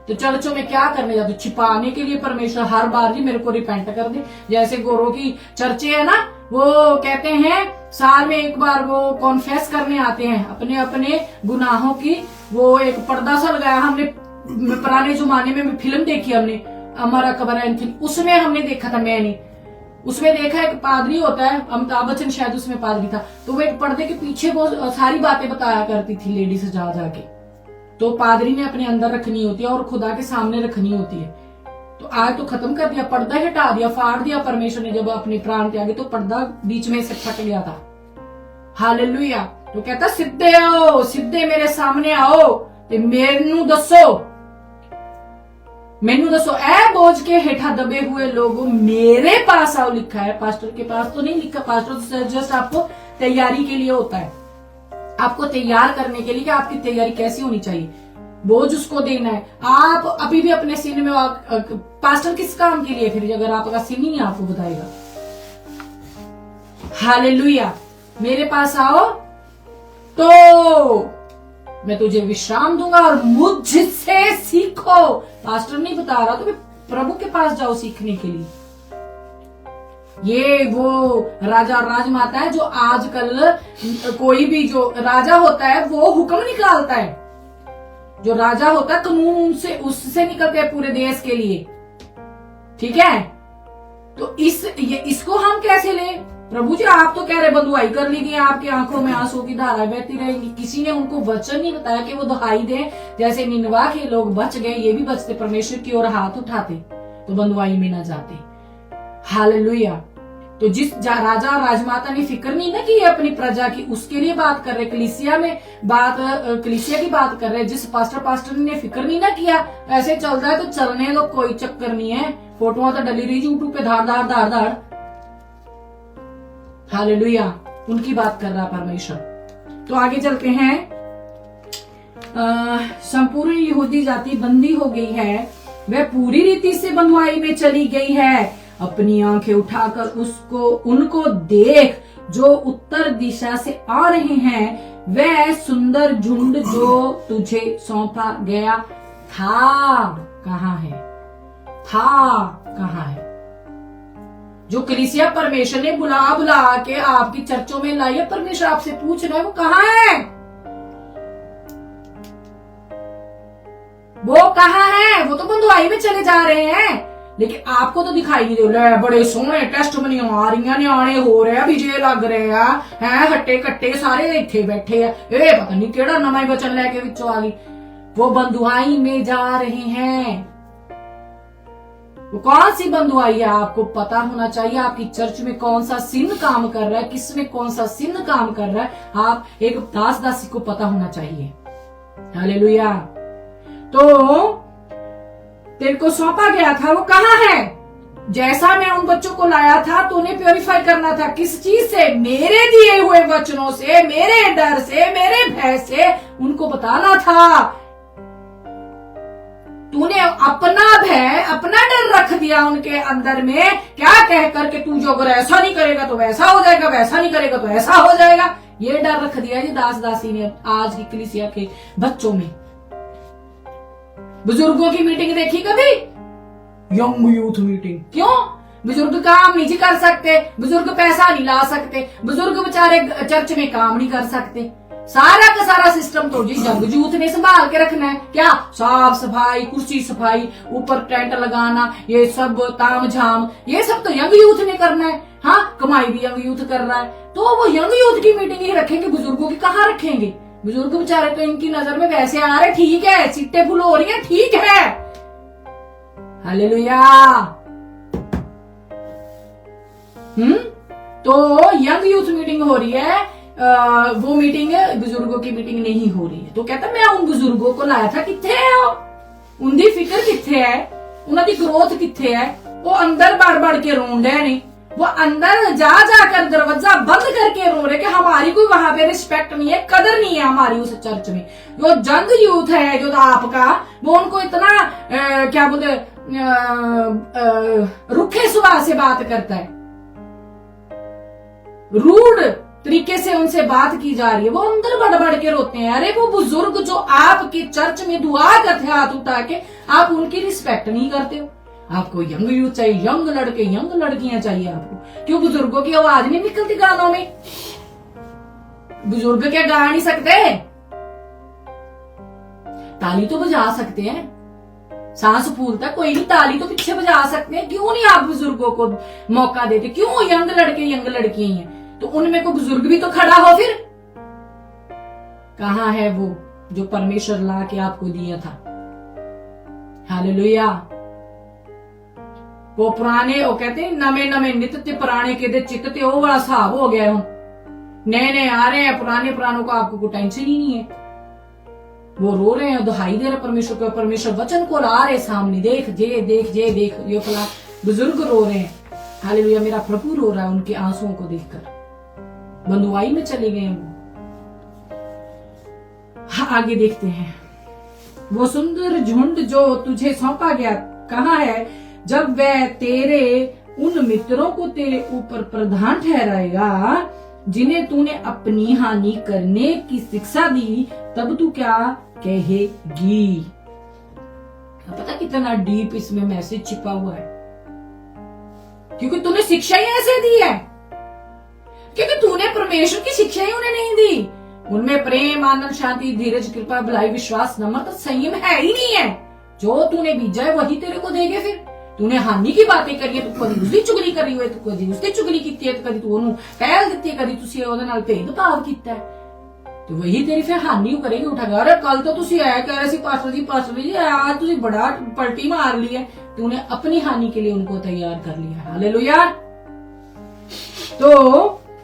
तो चर्चों में क्या करने जाते? छिपाने के लिए परमेश्वर हर बार जी मेरे को रिपेंट कर दे। जैसे गोरों की चर्चे है ना, वो कहते हैं साल में एक बार वो कॉन्फेस करने आते हैं अपने अपने गुनाहों की। वो एक पर्दा सा लगाया हमने, पुराने जमाने में फिल्म देखी हमने, अमर अकबर एंथनी, उसमें हमने देखा था। मैंने उसमें देखा एक पादरी होता है, अमिताभ बच्चन शायद उसमें पादरी था, तो वो एक पर्दे के पीछे वो सारी बातें बताया करती थी लेडीज जा जाके। तो पादरी ने अपने अंदर रखनी होती है और खुदा के सामने रखनी होती है। तो आज तो खत्म कर दिया, पर्दा हटा दिया, फाड़ दिया परमेश्वर ने जब अपने प्राण त्यागे, तो पर्दा बीच में से फट गया था। हालेलुया। तो कहता सीधे आओ, सीधे मेरे सामने आओ ते मेनू दसो ए बोझ के हेठा दबे हुए लोगों मेरे पास आओ। लिखा है, पास्टर के पास तो नहीं लिखा। पास्टर तो जस्ट आपको तैयारी के लिए होता है, आपको तैयार करने के लिए कि आपकी तैयारी कैसी होनी चाहिए, बोझ उसको देना है। आप अभी भी अपने सीन में, पास्टर किस काम के लिए फिर, अगर आपका सीन ही नहीं आपको बताएगा। हालेलुया। मेरे पास आओ तो मैं तुझे विश्राम दूंगा और मुझसे सीखो। पास्टर नहीं बता रहा, तो प्रभु के पास जाओ सीखने के लिए। ये वो राजा और राजमाता है जो आजकल, कोई भी जो राजा होता है वो हुक्म निकालता है। जो राजा होता है कानून से, उससे निकलते हैं पूरे देश के लिए। ठीक है, तो इसको हम कैसे ले? प्रभु जी आप तो कह रहे बंधुआई कर ली गई, आपकी आंखों में आंसू की धारा बहती रहेगी। किसी ने उनको वचन नहीं बताया कि वो दुहाई दे। जैसे निनवा के लोग बच गए, ये भी बचते, परमेश्वर की ओर हाथ उठाते तो बंधुआई में न जाते। हालेलुया। तो जिस राजा और राजमाता ने फिक्र नहीं ना की अपनी प्रजा की, उसके लिए बात कर रहे, कलीसिया की बात कर रहे। जिस पास्टर ने फिक्र नहीं ना किया, ऐसे चलता है तो चलने दो, कोई चक्कर नहीं है। फोटो तो डली रही यूट्यूब पे धाड़। हालेलुया। उनकी बात कर रहा परमेश्वर। तो आगे चलते हैं। संपूर्ण यहूदी जाति बंदी हो गई है, वह पूरी रीति से बंधुआई में चली गई है। अपनी आंखें उठाकर उनको देख जो उत्तर दिशा से आ रहे हैं। वह सुंदर झुंड जो तुझे सौंपा गया था कहाँ है? जो कलीसिया परमेश्वर ने बुला के आपकी चर्चों में लाई है, परमेश्वर आपसे पूछ रहा है वो कहाँ है? वो कहाँ है? वो तो बंधुआई में चले जा रहे हैं, लेकिन आपको तो दिखाई नहीं दे। बड़े सोहने टेस्ट बनिया आ रही, न्याणे हो रहे, विजय लग रहे हैं, हट्टे कट्टे सारे इत्थे बैठे हैं। पता नहीं केड़ा नवा वचन लेके विचों आ गई। वो बंधुआई में जा रहे हैं। वो कौन सी बंधुआई है आपको पता होना चाहिए। आपकी चर्च में कौन सा सिन काम कर रहा है, किसमें कौन सा सिन काम कर रहा है, आप एक दासी को पता होना चाहिए। हालेलुया। तो तेरे को सौंपा गया था, वो कहाँ है? जैसा मैं उन बच्चों को लाया था तो उन्हें प्योरीफाई करना था। किस चीज से? मेरे दिए हुए वचनों से, मेरे डर से, मेरे भय से उनको बताना था। तूने अपना भय, अपना डर रख दिया उनके अंदर में, क्या कह करके तू जो अगर ऐसा नहीं करेगा तो वैसा हो जाएगा, वैसा नहीं करेगा तो ऐसा हो जाएगा। ये डर रख दिया जी दास दासी ने आज की कलीसिया के बच्चों में। बुजुर्गों की मीटिंग देखी कभी? Young youth meeting. क्यों? बुजुर्ग काम नहीं कर सकते, बुजुर्ग पैसा नहीं ला सकते, बुजुर्ग बेचारे चर्च में काम नहीं कर सकते। सारा का सारा सिस्टम तो जी यंग यूथ ने संभाल के रखना है। क्या? साफ सफाई, कुर्सी सफाई, ऊपर टेंट लगाना, ये सब ताम झाम, ये सब तो यंग यूथ ने करना है। हाँ, कमाई भी यंग यूथ कर रहा है, तो वो यंग यूथ की मीटिंग ही रखेंगे, बुजुर्गों की कहाँ रखेंगे? बुजुर्ग बेचारे तो इनकी नजर में वैसे आ रहे, ठीक है, सीटें फुल हो रही है, ठीक है, हालेलुया। तो यंग यूथ मीटिंग हो रही है, वो मीटिंग बुजुर्गों की मीटिंग नहीं हो रही है। तो कहता मैं उन बुजुर्गों को लाया था, किथे है वो? उनकी फिक्र किथे है? उन्होंने ग्रोथ किथे है? वो अंदर बढ़ बढ़ के रोंड है नहीं, वो अंदर जा जाकर दरवाजा बंद करके रो रहे कि हमारी कोई वहां पे रिस्पेक्ट नहीं है, कदर नहीं है हमारी उस चर्च में। जो जंग यूथ है जो आपका, वो उनको इतना क्या बोलते रुखे स्वभाव से बात करता है, रूड तरीके से उनसे बात की जा रही है, वो अंदर बढ़ बढ़ के रोते हैं। अरे वो बुजुर्ग जो आपके चर्च में दुआ करते हैं हाथ उठा के, आप उनकी रिस्पेक्ट नहीं करते हो। आपको यंग यूथ चाहिए, यंग लड़के, यंग लड़कियां चाहिए आपको। क्यों? बुजुर्गों की आवाज नहीं निकलती गानों में? बुजुर्ग क्या गा नहीं सकते? ताली तो बजा सकते हैं, सांस फूलता कोई नहीं, ताली तो पीछे बजा सकते हैं। क्यों नहीं आप बुजुर्गों को मौका देते? क्यों यंग लड़के, यंग लड़कियां हैं तो उनमें को बुजुर्ग भी तो खड़ा हो। फिर कहाँ है वो जो परमेश्वर ला के आपको दिया था? हालेलुया। वो पुराने, वो कहते हैं नवे नवे नित ते पुराने के दे चित्त ते, वो वाला हिसाब हो गया है। नए नए आ रहे हैं, पुराने पुरानों का आपको कोई टेंशन ही नहीं है। वो रो रहे हैं, दुहाई दे रहे परमेश्वर को, परमेश्वर वचन को ला रहे सामने, देख जे देख जे देख, ये फला बुजुर्ग रो रहे हैं। हालेलुया। मेरा प्रभु रो रहा है उनके आंसुओं को देखकर, बंधुआई में चले गए वो। हाँ, आगे देखते हैं। वो सुंदर झुंड जो तुझे सौंपा गया कहाँ है? जब वह तेरे उन मित्रों को तेरे ऊपर प्रधान ठहराएगा जिन्हें तूने अपनी हानि करने की शिक्षा दी, तब तू क्या कहेगी? पता कितना डीप इसमें मैसेज छिपा हुआ है, क्योंकि तूने शिक्षा ही ऐसे दी है, क्योंकि तूने परमेश्वर की शिक्षा ही उन्हें नहीं दी। उनमें प्रेम, आनंद, शांति, धीरज, कृपा, भलाई, विश्वास, नम्रता, संयम है ही नहीं है। जो तूने बीजा है वही तेरे को देंगे। फिर तूने हानि की बातें करी है, तू कभी उसकी चुगली करी हुई, तू कभी उसकी चुगली की है, कभी तू ਉਹਨੂੰ ਕਹਿਲ ਦਿੱਤੀ है, कभी ਤੁਸੀਂ ਉਹਦੇ ਨਾਲ ਭੇਦਭਾਵ ਕੀਤਾ है, तो वही तेरी फिर हानि करेगी उठाकर। अरे कल तो तुसी आया कह रहे सी पास्टर जी आज तुसी बड़ा पलटी मार ली है। तूने अपनी हानि के लिए उनको तैयार कर लिया। हालेलुया। तो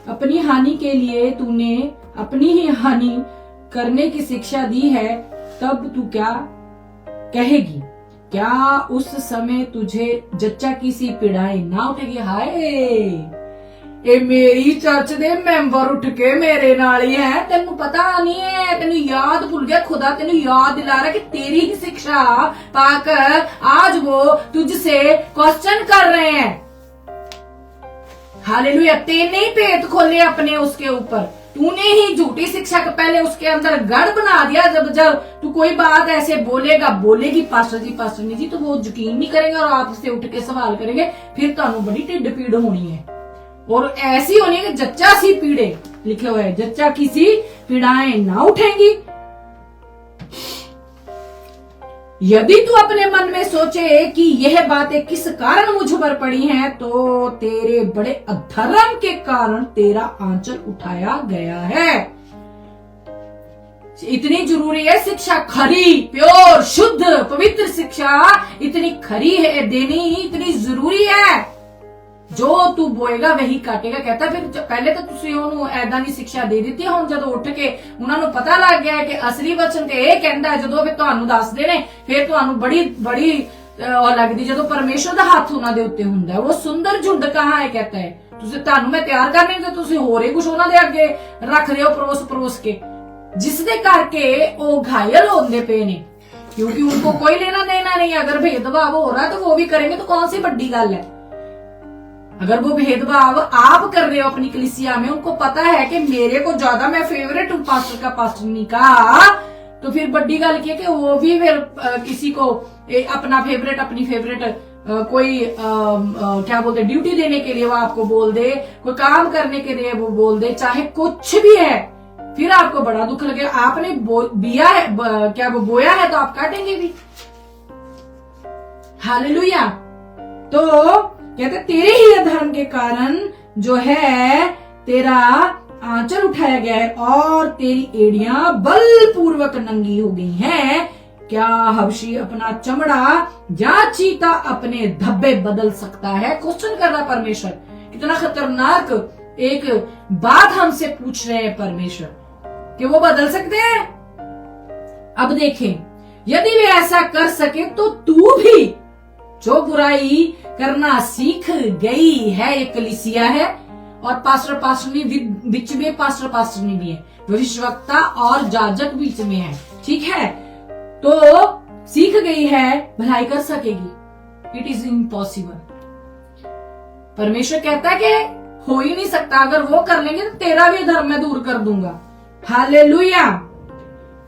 अपनी हानि के लिए तूने अपनी ही हानि करने की शिक्षा दी है, तब तू क्या कहेगी? क्या उस समय तुझे जच्चा की सी पीड़ाएं ना उठेगी? हाय, ਇਹ ਮੇਰੀ ਚਰਚ ਦੇ ਮੈਂਬਰ ਉੱਠ ਕੇ ਮੇਰੇ ਨਾਲ ਹੀ ਹੈ, ਤੈਨੂੰ ਪਤਾ नहीं है, ਤੈਨੂੰ याद भूल गया। खुदा तेन याद दिला रहा है कि तेरी ही शिक्षा पाकर आज वो तुझसे क्वेश्चन कर रहे हैं। हालेलुया। तेने ही पेट खोले अपने उसके ऊपर, तूने ही झूठी शिक्षा को पहले उसके अंदर गढ़ बना दिया। जब जब तू कोई बात ऐसे बोलेगी पास्टर जी जी, तो वो यकीन नहीं करेंगे और आपसे उठ के सवाल करेंगे। फिर तुहानू बड़ी ढिड पीड़ होनी है, और ऐसी होनी है कि जच्चा सी पीड़े लिखे हुए, जच्चा की सी पीड़ाएं ना उठेंगी। यदि तू अपने मन में सोचे कि यह बातें किस कारण मुझ पर पड़ी हैं, तो तेरे बड़े अधर्म के कारण तेरा आंचल उठाया गया है। इतनी जरूरी है शिक्षा, खरी, प्योर, शुद्ध, पवित्र शिक्षा इतनी खरी है देनी, इतनी जरूरी है। जो तू बोएगा वही काटेगा। कहता फिर पहले तो तुसी ਉਹਨੂੰ ਐਦਾਂ ਦੀ ਸਿੱਖਿਆ ਦੇ ਦਿੱਤੀ, ਹੁਣ ਜਦੋਂ ਉੱਠ ਕੇ ਉਹਨਾਂ ਨੂੰ ਪਤਾ ਲੱਗ ਗਿਆ ਕਿ ਅਸਲੀ ਵਚਨ ਤੇ ਇਹ ਕਹਿੰਦਾ, ਜਦੋਂ ਫਿਰ ਤੁਹਾਨੂੰ ਦੱਸਦੇ ਨੇ, ਫਿਰ ਤੁਹਾਨੂੰ ਬੜੀ ਉਹ ਲੱਗਦੀ ਜਦੋਂ ਪਰਮੇਸ਼ਰ ਦਾ ਹੱਥ ਉਹਨਾਂ ਦੇ ਉੱਤੇ ਹੁੰਦਾ ਹੈ। ਉਹ ਸੁੰਦਰ ਝੁੰਡ ਕਹਾਂ ਹੈ कहता है, ਤੁਸੀਂ ਤੁਹਾਨੂੰ ਮੈਂ ਤਿਆਰ ਕਰਨੇ ਤੇ ਤੁਸੀਂ ਹੋਰ ਹੀ ਕੁਝ ਉਹਨਾਂ ਦੇ ਅੱਗੇ ਰੱਖ ਰਹੇ ਹੋ ਪਰੋਸ ਕੇ, ਜਿਸ ਦੇ ਕਰਕੇ ਉਹ ਘਾਇਲ ਹੁੰਦੇ ਪਏ ਨੇ। क्योंकि उनको कोई लेना देना नहीं। अगर भेदभाव हो रहा है तो वो भी करेंगे, तो कौन सी बड़ी गल है। अगर वो भेदभाव आप कर रहे हो अपनी कलीसिया में, उनको पता है कि मेरे को ज्यादा मैं फेवरेट हूं पास्टर का, पास्टर नहीं का, तो फिर बड़ी गल की है कि वो भी फिर किसी को अपना फेवरेट, अपनी फेवरेट कोई क्या बोलते ड्यूटी देने के लिए वो आपको बोल दे, कोई काम करने के लिए वो बोल दे, चाहे कुछ भी है, फिर आपको बड़ा दुख लगे। आपने बिया है, क्या वो बोया है तो आप काटेंगे भी। हालेलुया। तो कहते तेरे ही अधर्म के कारण जो है तेरा आंचल उठाया गया है और तेरी एड़ियां बलपूर्वक नंगी हो गई हैं। क्या हबशी अपना चमड़ा या चीता अपने धब्बे बदल सकता है? क्वेश्चन कर रहा परमेश्वर। कितना खतरनाक एक बात हमसे पूछ रहे हैं परमेश्वर कि वो बदल सकते हैं। अब देखें, यदि वे ऐसा कर सके तो तू भी जो बुराई करना सीख गई है, एक कलीसिया है और पास्टर पास्टरनी बीच में, पास्टर पास्टरनी भी है, भविष्यवक्ता और जाजक बीच में है, ठीक है, तो सीख गई है, भलाई कर सकेगी? It is impossible. परमेश्वर कहता है कि हो ही नहीं सकता। अगर वो कर लेंगे तो तेरा भी धर्म मैं दूर कर दूंगा। हालेलुया।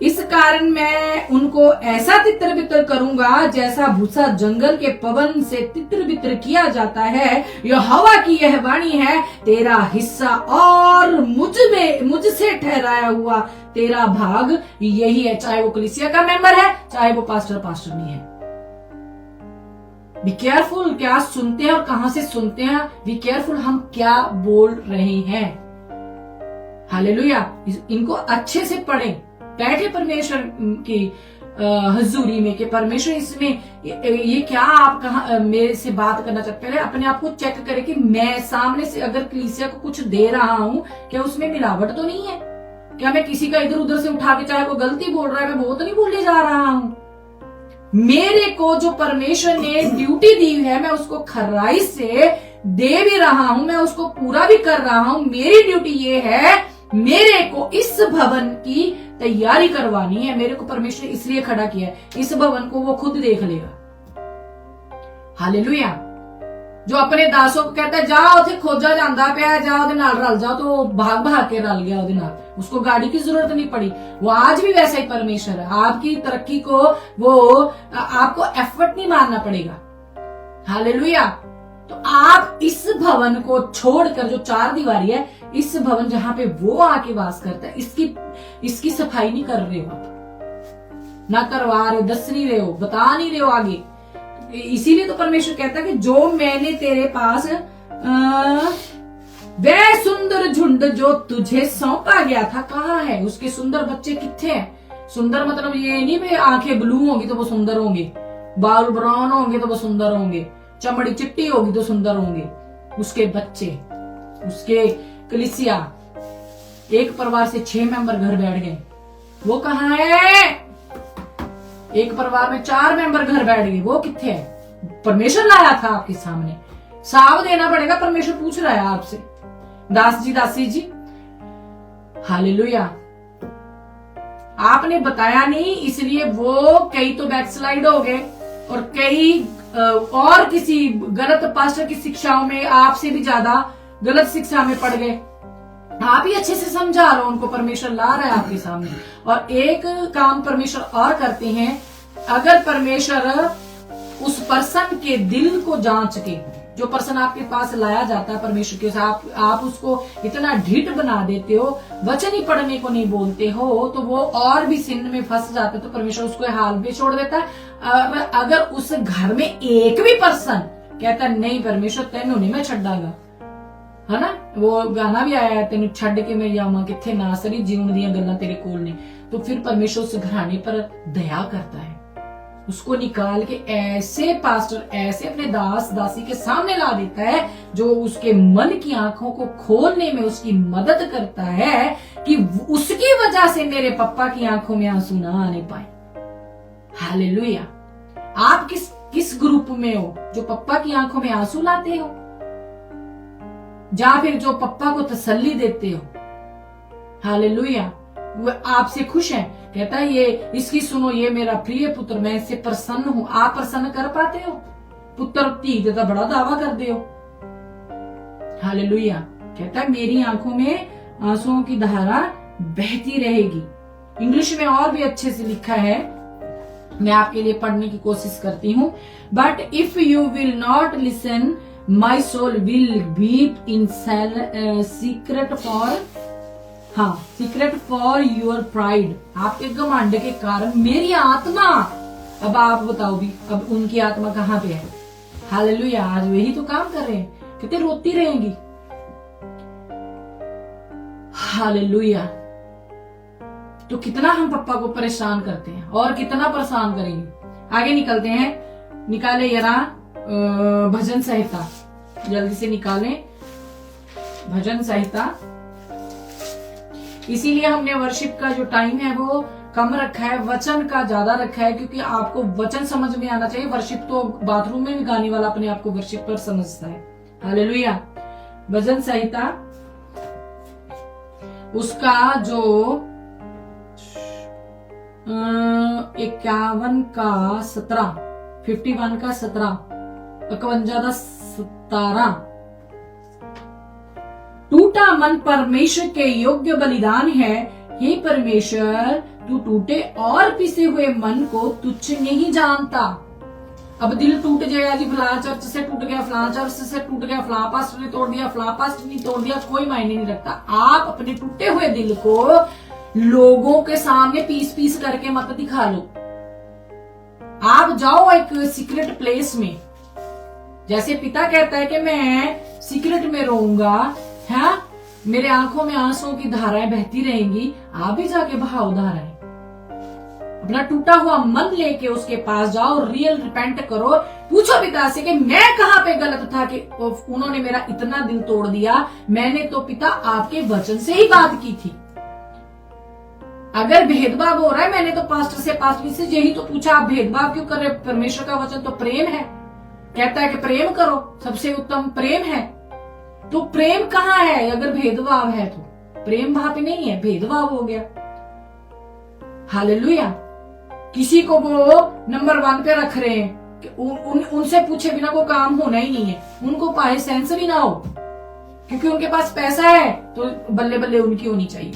इस कारण मैं उनको ऐसा तितर बितर करूंगा जैसा भूसा जंगल के पवन से तितर बितर किया जाता है। यहोवा की यह वाणी है, तेरा हिस्सा और मुझसे ठहराया हुआ तेरा भाग यही है। चाहे वो कलीसिया का मेंबर है, चाहे वो पास्टर नहीं है। बी केयरफुल क्या सुनते हैं और कहां से सुनते हैं। बी केयरफुल हम क्या बोल रहे हैं। हालेलुया। इनको अच्छे से पढ़ें, बैठे परमेश्वर की हजूरी में कि परमेश्वर इसमें ये क्या आप कहा मेरे से बात करना चाहते हैं। अपने आप को चेक करें कि मैं सामने से अगर कलीसिया को कुछ दे रहा हूं, क्या उसमें मिलावट तो नहीं है? क्या मैं किसी का इधर उधर से उठा के, चाहे वो गलती बोल रहा है, मैं वो तो नहीं बोलने जा रहा हूं। मेरे को जो परमेश्वर ने ड्यूटी दी है, मैं उसको खराई से दे भी रहा हूं, मैं उसको पूरा भी कर रहा हूं। मेरी ड्यूटी ये है, मेरे को इस भवन की तैयारी करवानी है। मेरे को परमेश्वर ने इसलिए खड़ा किया है, इस भवन को वो खुद देख लेगा। हालेलुया। जो अपने दासों को कहता है जाओ उसे खोजा जाता पे, जाओ उहदे नाल रल जाओ, तो भाग भाग के रल गया उहदे नाल, उसको गाड़ी की जरूरत नहीं पड़ी। वो आज भी वैसा ही परमेश्वर है। आपकी तरक्की को वो आपको एफर्ट नहीं मारना पड़ेगा। हालेलुया। तो आप इस भवन को छोड़कर, जो चार दीवारी है, इस भवन जहां पे वो आके वास करता है, इसकी सफाई नहीं कर रहे हो आप, ना करवा रहे, दस नहीं रहे हो, बता नहीं रहे हो आगे। इसीलिए तो परमेश्वर कहता है कि जो मैंने तेरे पास वह सुंदर झुंड जो तुझे सौंपा गया था, कहाँ है? उसके सुंदर बच्चे कितने हैं? सुंदर मतलब ये नहीं भाई आंखें ब्लू होंगी तो वो सुंदर होंगे, बाल ब्राउन होंगे तो वो सुंदर होंगे, चमड़ी चिट्टी होगी तो सुंदर होंगे। उसके बच्चे, उसके कलीसिया, एक परिवार से 6 मेंबर घर बैठ गए, वो कहाँ है? एक परिवार में 4 मेंबर घर बैठ गए, वो कितने है? परमेश्वर लाया था आपके सामने, साव देना पड़ेगा। परमेश्वर पूछ रहा है आपसे, दास जी, दासी जी। हालेलुया। आपने बताया नहीं, इसलिए वो कई तो बैकस्लाइड हो गए और कई और किसी गलत पास्टर की शिक्षाओं में, आपसे भी ज्यादा गलत शिक्षा में पड़ गए। आप ही अच्छे से समझा रहे हो उनको, परमेश्वर ला रहा है आपके सामने। और एक काम परमेश्वर और करते हैं, अगर परमेश्वर उस पर्सन के दिल को जांच के, जो पर्सन आपके पास लाया जाता है परमेश्वर के साथ, आप उसको इतना ढीठ बना देते हो, वचन ही पढ़ने को नहीं बोलते हो, तो वो और भी सिन में फंस जाते, तो परमेश्वर उसको हाल पे छोड़ देता है। अगर उस घर में एक भी पर्सन कहता नहीं परमेश्वर तेनू नहीं मैं छड्डागा, है ना, वो गाना भी आया है, तेन छड़ के मैं जावा किथे नासरी, जीवन दी गल्लां तेरे कोल ने, तो फिर परमेश्वर उस घराने पर दया करता है, उसको निकाल के ऐसे पास्टर, ऐसे अपने दास दासी के सामने ला देता है जो उसके मन की आंखों को खोलने में उसकी मदद करता है कि उसकी वजह से मेरे पप्पा की आंखों में आंसू ना आने पाए। हालेलुया। आप किस ग्रुप में हो जो पप्पा की आंखों में आंसू लाते हो, या फिर जो पप्पा को तसल्ली देते हो? हालेलुया। वो आपसे खुश है। कहता है ये इसकी सुनो, ये मेरा प्रिय पुत्र, मैं इससे प्रसन्न हूं। आप प्रसन्न कर पाते हो? पुत्र धी देता बड़ा दावा कर दे हो। हालेलुया। कहता है मेरी आंखों में आंसुओं की धारा बहती रहेगी। इंग्लिश में और भी अच्छे से लिखा है, मैं आपके लिए पढ़ने की कोशिश करती हूँ। But if you will not listen, my soul will weep in secret for your pride. आपके घमंड के कारण मेरी आत्मा, अब आप बताओ भी, अब उनकी आत्मा कहाँ पे है? हालेलुया। आज वही तो काम कर रहे हैं, कहते रोती रहेंगी। हालेलुया। तो कितना हम पप्पा को परेशान करते हैं और कितना परेशान करेंगे। आगे निकलते हैं, निकाले जरा भजन संहिता, जल्दी से निकालें भजन संहिता। इसीलिए हमने वर्शिप का जो टाइम है वो कम रखा है, वचन का ज्यादा रखा है, क्योंकि आपको वचन समझ में आना चाहिए। वर्शिप तो बाथरूम में भी गाने वाला अपने आप को वर्शिप पर समझता है। हालेलुया। भजन संहिता उसका जो 51 का 17, 51 का 17, 51 का 17। टूटा मन परमेश्वर के योग्य बलिदान है। हे परमेश्वर, तू टूटे और पिसे हुए मन को तुच्छ नहीं जानता। अब दिल टूट जाएगा जी, फलां चर्च से टूट गया, फलां चर्च से टूट गया, फलां पास्टर ने तोड़ दिया, फलां पास्टर ने तोड़ दिया, कोई मायने नहीं रखता। आप अपने टूटे हुए दिल को लोगों के सामने पीस पीस करके मत दिखा लो। आप जाओ एक सीक्रेट प्लेस में, जैसे पिता कहता है कि मैं सीक्रेट में रहूंगा, है, मेरे आंखों में आंसुओं की धाराएं बहती रहेंगी। आप भी जाके बहाओ धाराएं। अपना टूटा हुआ मन लेके उसके पास जाओ, रियल रिपेंट करो, पूछो पिता से कि मैं कहां पे गलत था कि उन्होंने मेरा इतना दिल तोड़ दिया। मैंने तो पिता आपके वचन से ही बात की थी। अगर भेदभाव हो रहा है, मैंने तो पास्टर से पास्टर से यही तो पूछा, आप भेदभाव क्यों कर रहे? परमेश्वर का वचन तो प्रेम है, कहता है कि प्रेम करो, सबसे उत्तम प्रेम है। तो प्रेम कहाँ है? अगर भेदभाव है तो प्रेम वहां पे नहीं है, भेदभाव हो गया। हालेलुया। किसी को वो नंबर 1 पे रख रहे हैं कि उनसे पूछे बिना को काम होना ही नहीं है, उनको पाए सेंस भी ना हो, क्योंकि उनके पास पैसा है तो बल्ले बल्ले उनकी होनी चाहिए।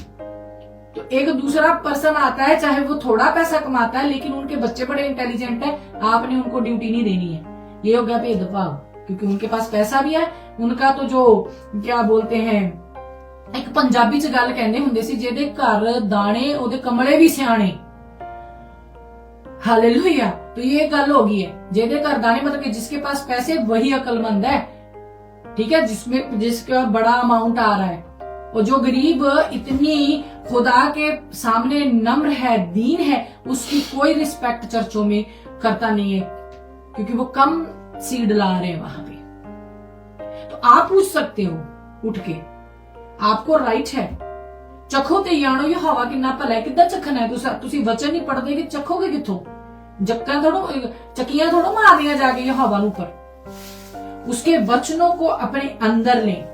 तो एक दूसरा पर्सन आता है, चाहे वो थोड़ा पैसा कमाता है लेकिन उनके बच्चे बड़े इंटेलिजेंट है, आपने उनको ड्यूटी नहीं देनी है। ये हो गया भेदभाव, क्योंकि उनके पास पैसा भी है। उनका तो जो क्या बोलते हैं, एक पंजाबी च गल कहंदे हुंदे सी, जेदे घर दाने ओदे कमले भी सियाणे। हालेलुया। तो ये गल हो गई है, जेदे घर दाने मतलब कि जिसके पास पैसे वही अक्लमंद है, ठीक है, जिसका बड़ा अमाउंट आ रहा है। और जो गरीब इतनी खुदा के सामने नम्र है, दीन है, उसकी कोई रिस्पेक्ट चर्चों में करता नहीं है, क्योंकि वो कम सीड ला रहे हैं वहां पे। तो आप पूछ सकते हो उठ के, आपको राइट है। चखो ते जानो ये हवा कितना भला है, किद्दां चखना है? तुसी वचन नहीं पढ़दे कि चखोगे किथों? जक्का थोड़ो, चकियां थोड़ो मारनियां जाके ये हवा ऊपर। उसके वचनों को अपने अंदर लें,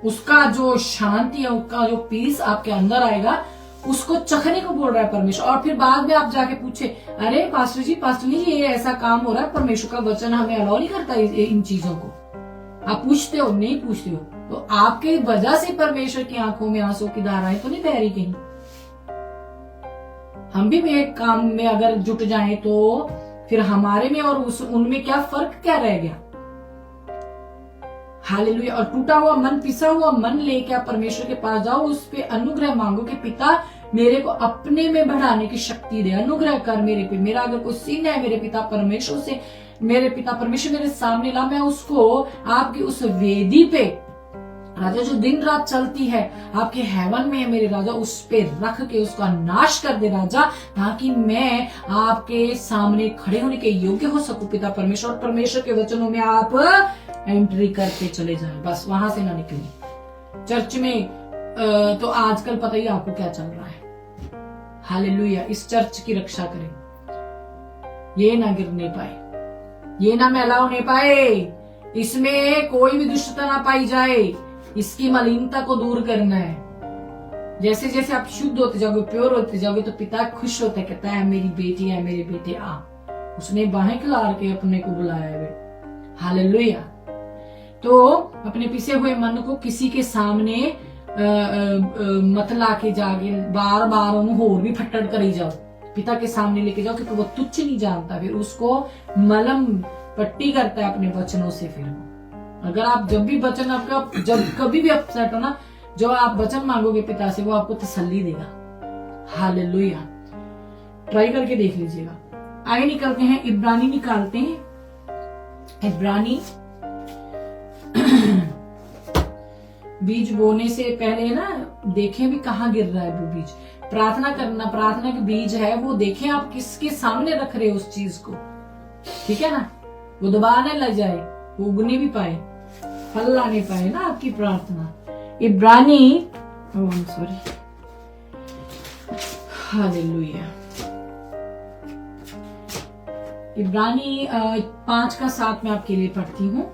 उसका जो शांति है, उसका जो पीस आपके अंदर आएगा, उसको चखने को बोल रहा है परमेश्वर। और फिर बाद में आप जाके पूछे, अरे पास्टर जी ये ऐसा काम हो रहा है, परमेश्वर का वचन हमें अलाउ नहीं करता इन चीजों को। आप पूछते हो? नहीं पूछते हो तो आपके वजह से परमेश्वर की आंखों में आंसू की धाराएं तो नहीं बह रही कहीं। हम भी एक काम में अगर जुट जाएं तो फिर हमारे में और उनमें क्या फर्क क्या रह गया? हालेलुया। और टूटा हुआ मन, पिसा हुआ मन लेके आप परमेश्वर के पास जाओ, उस पे अनुग्रह मांगो कि पिता मेरे को अपने में बढ़ाने की शक्ति दे, अनुग्रह कर मेरे पे। मेरा अगर कोई सिन है, मेरे पिता परमेश्वर मेरे सामने ला, मैं उसको आपकी उस वेदी पे, राजा जो दिन रात चलती है आपके हेवन में है मेरे राजा, उस पे रख के उसका नाश कर दे राजा, ताकि मैं आपके सामने खड़े होने के योग्य हो सकूं पिता परमेश्वर। और परमेश्वर के वचनों में आप एंट्री करते चले जाएं, बस वहां से ना निकले। चर्च में तो आजकल पता ही आपको क्या चल रहा है। हालेलुया। इस चर्च की रक्षा करें, ये ना गिरने पाए, ये ना मैला होने पाए, इसमें कोई भी दुष्टता ना पाई जाए। इसकी मलिनता को दूर करना है, जैसे जैसे आप शुद्ध होते जाओगे, प्योर होते जाओगे, तो पिता खुश होता है, कहता है मेरी बेटी है, मेरे बेटे आ। उसने बाहें खिलार के अपने को बुलाया है। हालेलुया। तो अपने पिसे हुए मन को किसी के सामने मत ला के जाके बार बार उन्हें होर भी फट्टड़ करी जाओ, पिता के सामने लेके जाओ, क्योंकि वो तुच्छ नहीं जानता, फिर उसको मलम पट्टी करता है अपने वचनों से। फिर अगर आप जब भी वचन आपका, जब कभी भी अपसेट हो ना, जो आप वचन मांगोगे पिता से, वो आपको तसल्ली देगा। हालेलुया। ट्राई करके देख लीजिएगा। आगे निकलते हैं, इब्रानी निकालते हैं। इब्रानी बीज बोने से पहले ना देखें भी कहाँ गिर रहा है वो बीज। प्रार्थना करना, प्रार्थना के बीज है वो देखें आप किसके सामने रख रहे हो उस चीज को, ठीक है ना। वो दबाने लग जाए, वो उगने भी पाए, फल लाने पाए ना आपकी प्रार्थना। इब्रानी सॉरी, हालेलुया। इब्रानी 5:7 में आपके लिए पढ़ती हूँ।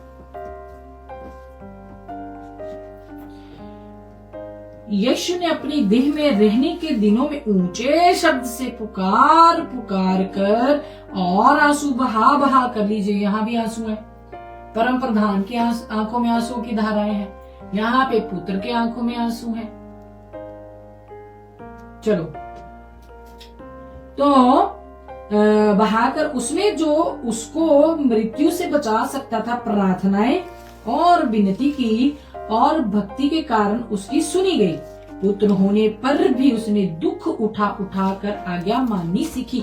यीशु ने अपनी देह में रहने के दिनों में ऊंचे शब्द से पुकार पुकार कर और आंसू बहा बहा कर, लीजिए यहाँ भी आंसू है, परम प्रधान की आंखों में आंसू की धाराएं हैं, यहाँ पे पुत्र के आंखों में आंसू है। चलो, तो बहाकर उसने जो उसको मृत्यु से बचा सकता था, प्रार्थनाएं और विनती की और भक्ति के कारण उसकी सुनी गई। पुत्र होने पर भी उसने दुख उठा उठा कर आज्ञा माननी सीखी।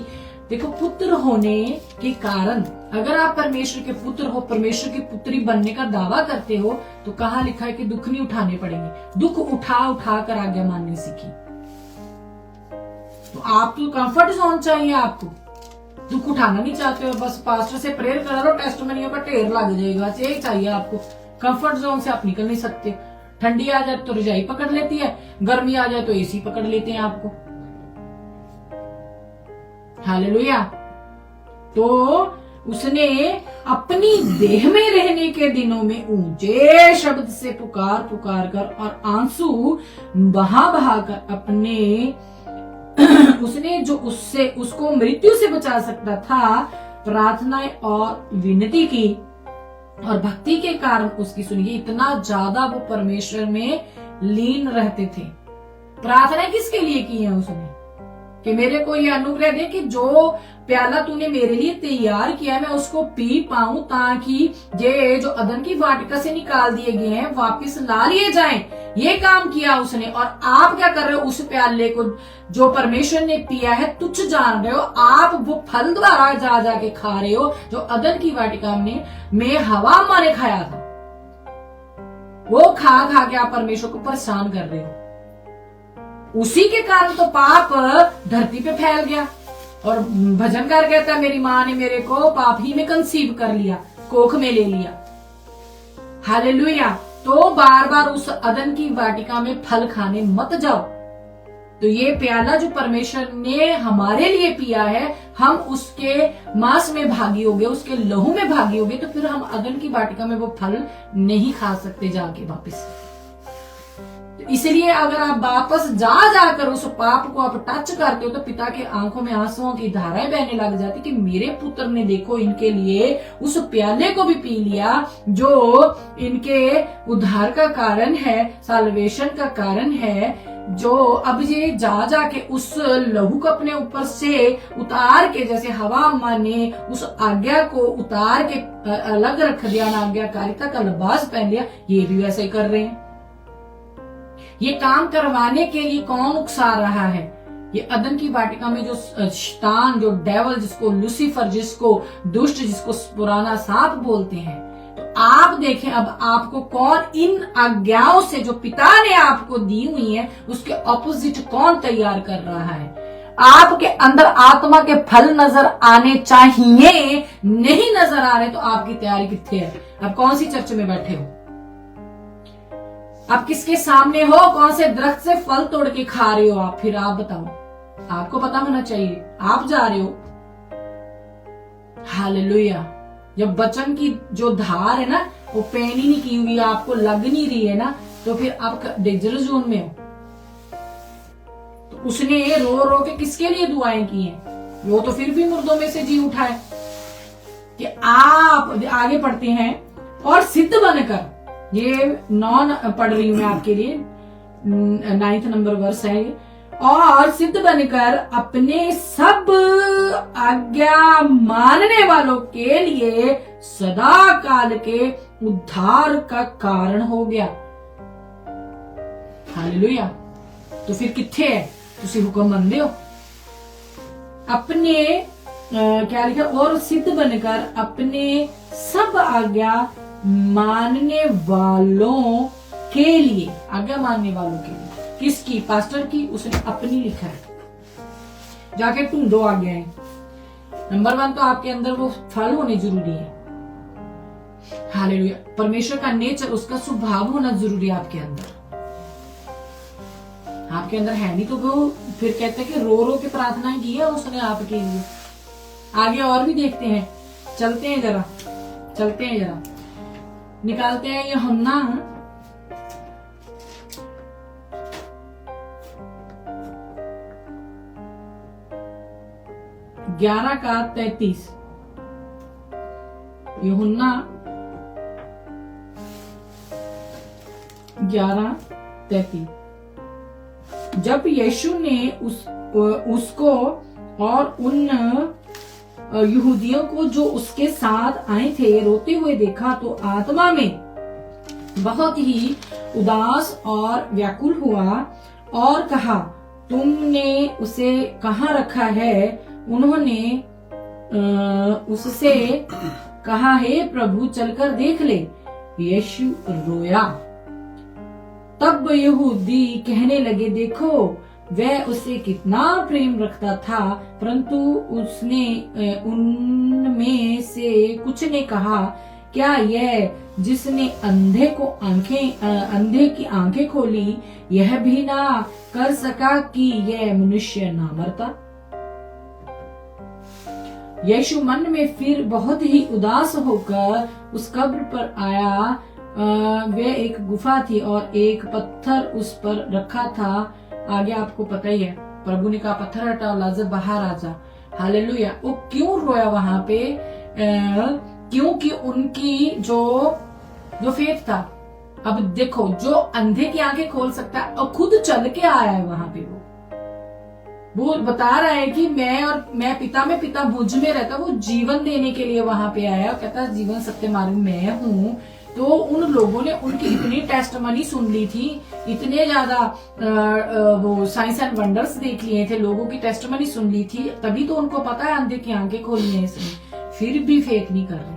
देखो, पुत्र होने के कारण, अगर आप परमेश्वर के पुत्र हो, परमेश्वर की पुत्री बनने का दावा करते हो, तो कहाँ लिखा है कि दुख नहीं उठाने पड़ेंगे। दुख उठा उठा कर आज्ञा माननी सीखी। तो आप तो कंफर्ट जोन चाहिए आपको, दुख उठाना नहीं चाहते हो, बस पास्टर से प्रेयर करा लो, टेस्टिमनियों का ढेर लग जाएगा, यही चाहिए आपको। कंफर्ट जोन से आप निकल नहीं सकते। ठंडी आ जाए तो रजाई पकड़ लेती है, गर्मी आ जाए तो एसी पकड़ लेते हैं आपको। हालेलुया। तो उसने अपनी देह में रहने के दिनों में ऊंचे शब्द से पुकार पुकार कर और आंसू बहा बहा कर अपने उसने जो उसको मृत्यु से बचा सकता था, प्रार्थनाएं और विनती की और भक्ति के कारण उसकी सुनिए। इतना ज्यादा वो परमेश्वर में लीन रहते थे। प्रार्थना किसके लिए की है उसने, कि मेरे को ये अनुग्रह दे कि जो प्याला तूने मेरे लिए तैयार किया मैं उसको पी पाऊं, ताकि ये जो अदन की वाटिका से निकाल दिए गए हैं वापस ला लिए जाएं। ये काम किया उसने। और आप क्या कर रहे हो, उस प्याले को जो परमेश्वर ने पिया है तुच्छ जान रहे हो, आप वो फल द्वारा जा जाके खा रहे हो जो अदन की वाटिका में हवा माने खाया था। वो खा खा के आप परमेश्वर को परेशान कर रहे हो। उसी के कारण तो पाप धरती पे फैल गया। और भजनकार कहता है, मेरी माँ ने मेरे को पाप ही में कंसीव कर लिया, कोख में ले लिया। हालेलुया। तो बार बार उस अदन की वाटिका में फल खाने मत जाओ। तो ये प्याला जो परमेश्वर ने हमारे लिए पिया है, हम उसके मांस में भागी हो गए, उसके लहू में भागी हो गए, तो फिर हम अदन की वाटिका में वो फल नहीं खा सकते जाके वापिस। इसलिए अगर आप वापस जा जाकर उस पाप को आप टच करते हो, तो पिता के आंखों में आंसुओं की धाराएं बहने लग जाती कि मेरे पुत्र ने देखो इनके लिए उस प्याले को भी पी लिया जो इनके उद्धार का कारण है, साल्वेशन का कारण है, जो अब ये जा जाके उस लहू को अपने ऊपर से उतार के, जैसे हवा माँ ने उस आज्ञा को उतार के अलग रख दिया, आज्ञाकारिता का लिबास पहन लिया, ये भी वैसे ही कर रहे हैं। ये काम करवाने के लिए कौन उकसा रहा है? ये अदन की वाटिका में जो शैतान, जो डेवल, जिसको लूसीफर, जिसको दुष्ट, जिसको पुराना सांप बोलते हैं। तो आप देखें अब आपको कौन इन आज्ञाओं से जो पिता ने आपको दी हुई है उसके ऑपोजिट कौन तैयार कर रहा है। आपके अंदर आत्मा के फल नजर आने चाहिए, नहीं नजर आ रहे तो आपकी तैयारी कितनी है? आप कौन सी चर्च में बैठे हो? आप किसके सामने हो? कौन से दरख्त से फल तोड़ के खा रहे हो आप? फिर आप बताओ, आपको पता होना चाहिए आप जा रहे हो। हालेलुया। जब वचन की जो धार है ना वो पेन ही नहीं की हुई, आपको लग नहीं रही है ना, तो फिर आप डेंजर जोन में हो। तो उसने रो रो के किसके लिए दुआएं की हैं? वो तो फिर भी मुर्दों में से जी उठा है। कि आप आगे पढ़ते हैं, और सिद्ध बनकर, ये 9 पढ़ रही हूं मैं आपके लिए, 9 नंबर वर्ष है ये। और सिद्ध बनकर अपने सब आज्ञा मानने वालों के लिए सदा काल के उद्धार का कारण हो गया। हालेलुया। तो फिर किथे है तुसी हुक्म मनदे हो? अपने क्या लिखा? और सिद्ध बनकर अपने सब आज्ञा मानने वालों के लिए, आज्ञा मानने वालों के लिए। किसकी? पास्टर की? उसने अपनी लिखा है। जाके ढूंढो आज्ञाएं। नंबर 1 तो आपके अंदर वो फल होने जरूरी है। हालेलुया। परमेश्वर का नेचर, उसका स्वभाव होना जरूरी है आपके अंदर। आपके अंदर है नहीं तो वो फिर कहते हैं कि रो रो के प्रार्थना की है उसने आपके लिए। आगे और भी देखते हैं, चलते हैं जरा, निकालते हैं यूहन्ना 11:33। यूहन्ना 11:33। जब यीशु ने उसको और उन यहूदियों को जो उसके साथ आए थे रोते हुए देखा, तो आत्मा में बहुत ही उदास और व्याकुल हुआ और कहा, तुमने उसे कहाँ रखा है? उन्होंने उससे कहा, हे प्रभु, चलकर देख ले। यीशु रोया। तब यहूदी कहने लगे, देखो वह उसे कितना प्रेम रखता था। परंतु उसने उनमें से कुछ ने कहा, क्या यह जिसने अंधे की आंखें खोली, यह भी ना कर सका कि यह मनुष्य ना मरता? यीशु मन में फिर बहुत ही उदास होकर उस कब्र पर आया। वह एक गुफा थी और एक पत्थर उस पर रखा था। आगे आपको पता ही है, प्रभु ने कहा, पत्थर हटा, लाजर बाहर आ जा। हालेलुया। वो क्यों रोया वहां पे? क्योंकि उनकी जो फेथ था। अब देखो, जो अंधे की आंखें खोल सकता है और खुद चल के आया है वहां पे, वो बता रहा है कि मैं पिता में, पिता मुझ में रहता। वो जीवन देने के लिए वहां पे आया और कहता, जीवन सत्य मार्ग मैं हूं। तो उन लोगों ने उनकी इतनी टेस्टमनी सुन ली थी, इतने ज्यादा वो साइंस एंड वंडर्स देख लिए थे, लोगों की टेस्टमनी सुन ली थी, तभी तो उनको पता है अंधे की आंखें खोली है इसने। फिर भी फेथ नहीं कर रहे।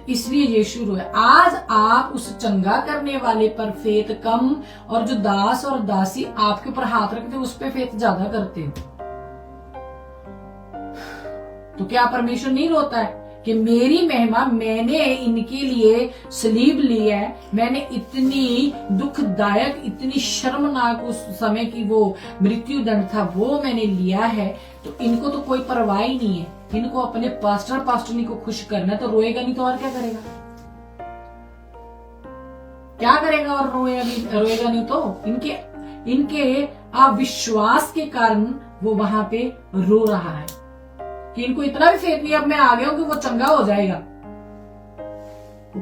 इसलिए यीशु रोया। आज आप उस चंगा करने वाले पर फेथ कम, और जो दास और दासी आपके ऊपर हाथ रखते उस पर फेथ ज्यादा करते हो, तो क्या परमेश्वर नहीं रोता है कि मेरी महिमा, मैंने इनके लिए सलीब ली है, मैंने इतनी दुखदायक, इतनी शर्मनाक उस समय की वो मृत्यु दंड था वो मैंने लिया है, तो इनको तो कोई परवाह ही नहीं है। इनको अपने पास्टरनी को खुश करना, तो रोएगा नहीं तो और क्या करेगा? और रोएगा नहीं तो इनके अविश्वास के कारण वो वहां पे रो रहा है कि इनको इतना भी फेथ नहीं, अब मैं आ गया हूं कि वो चंगा हो जाएगा। वो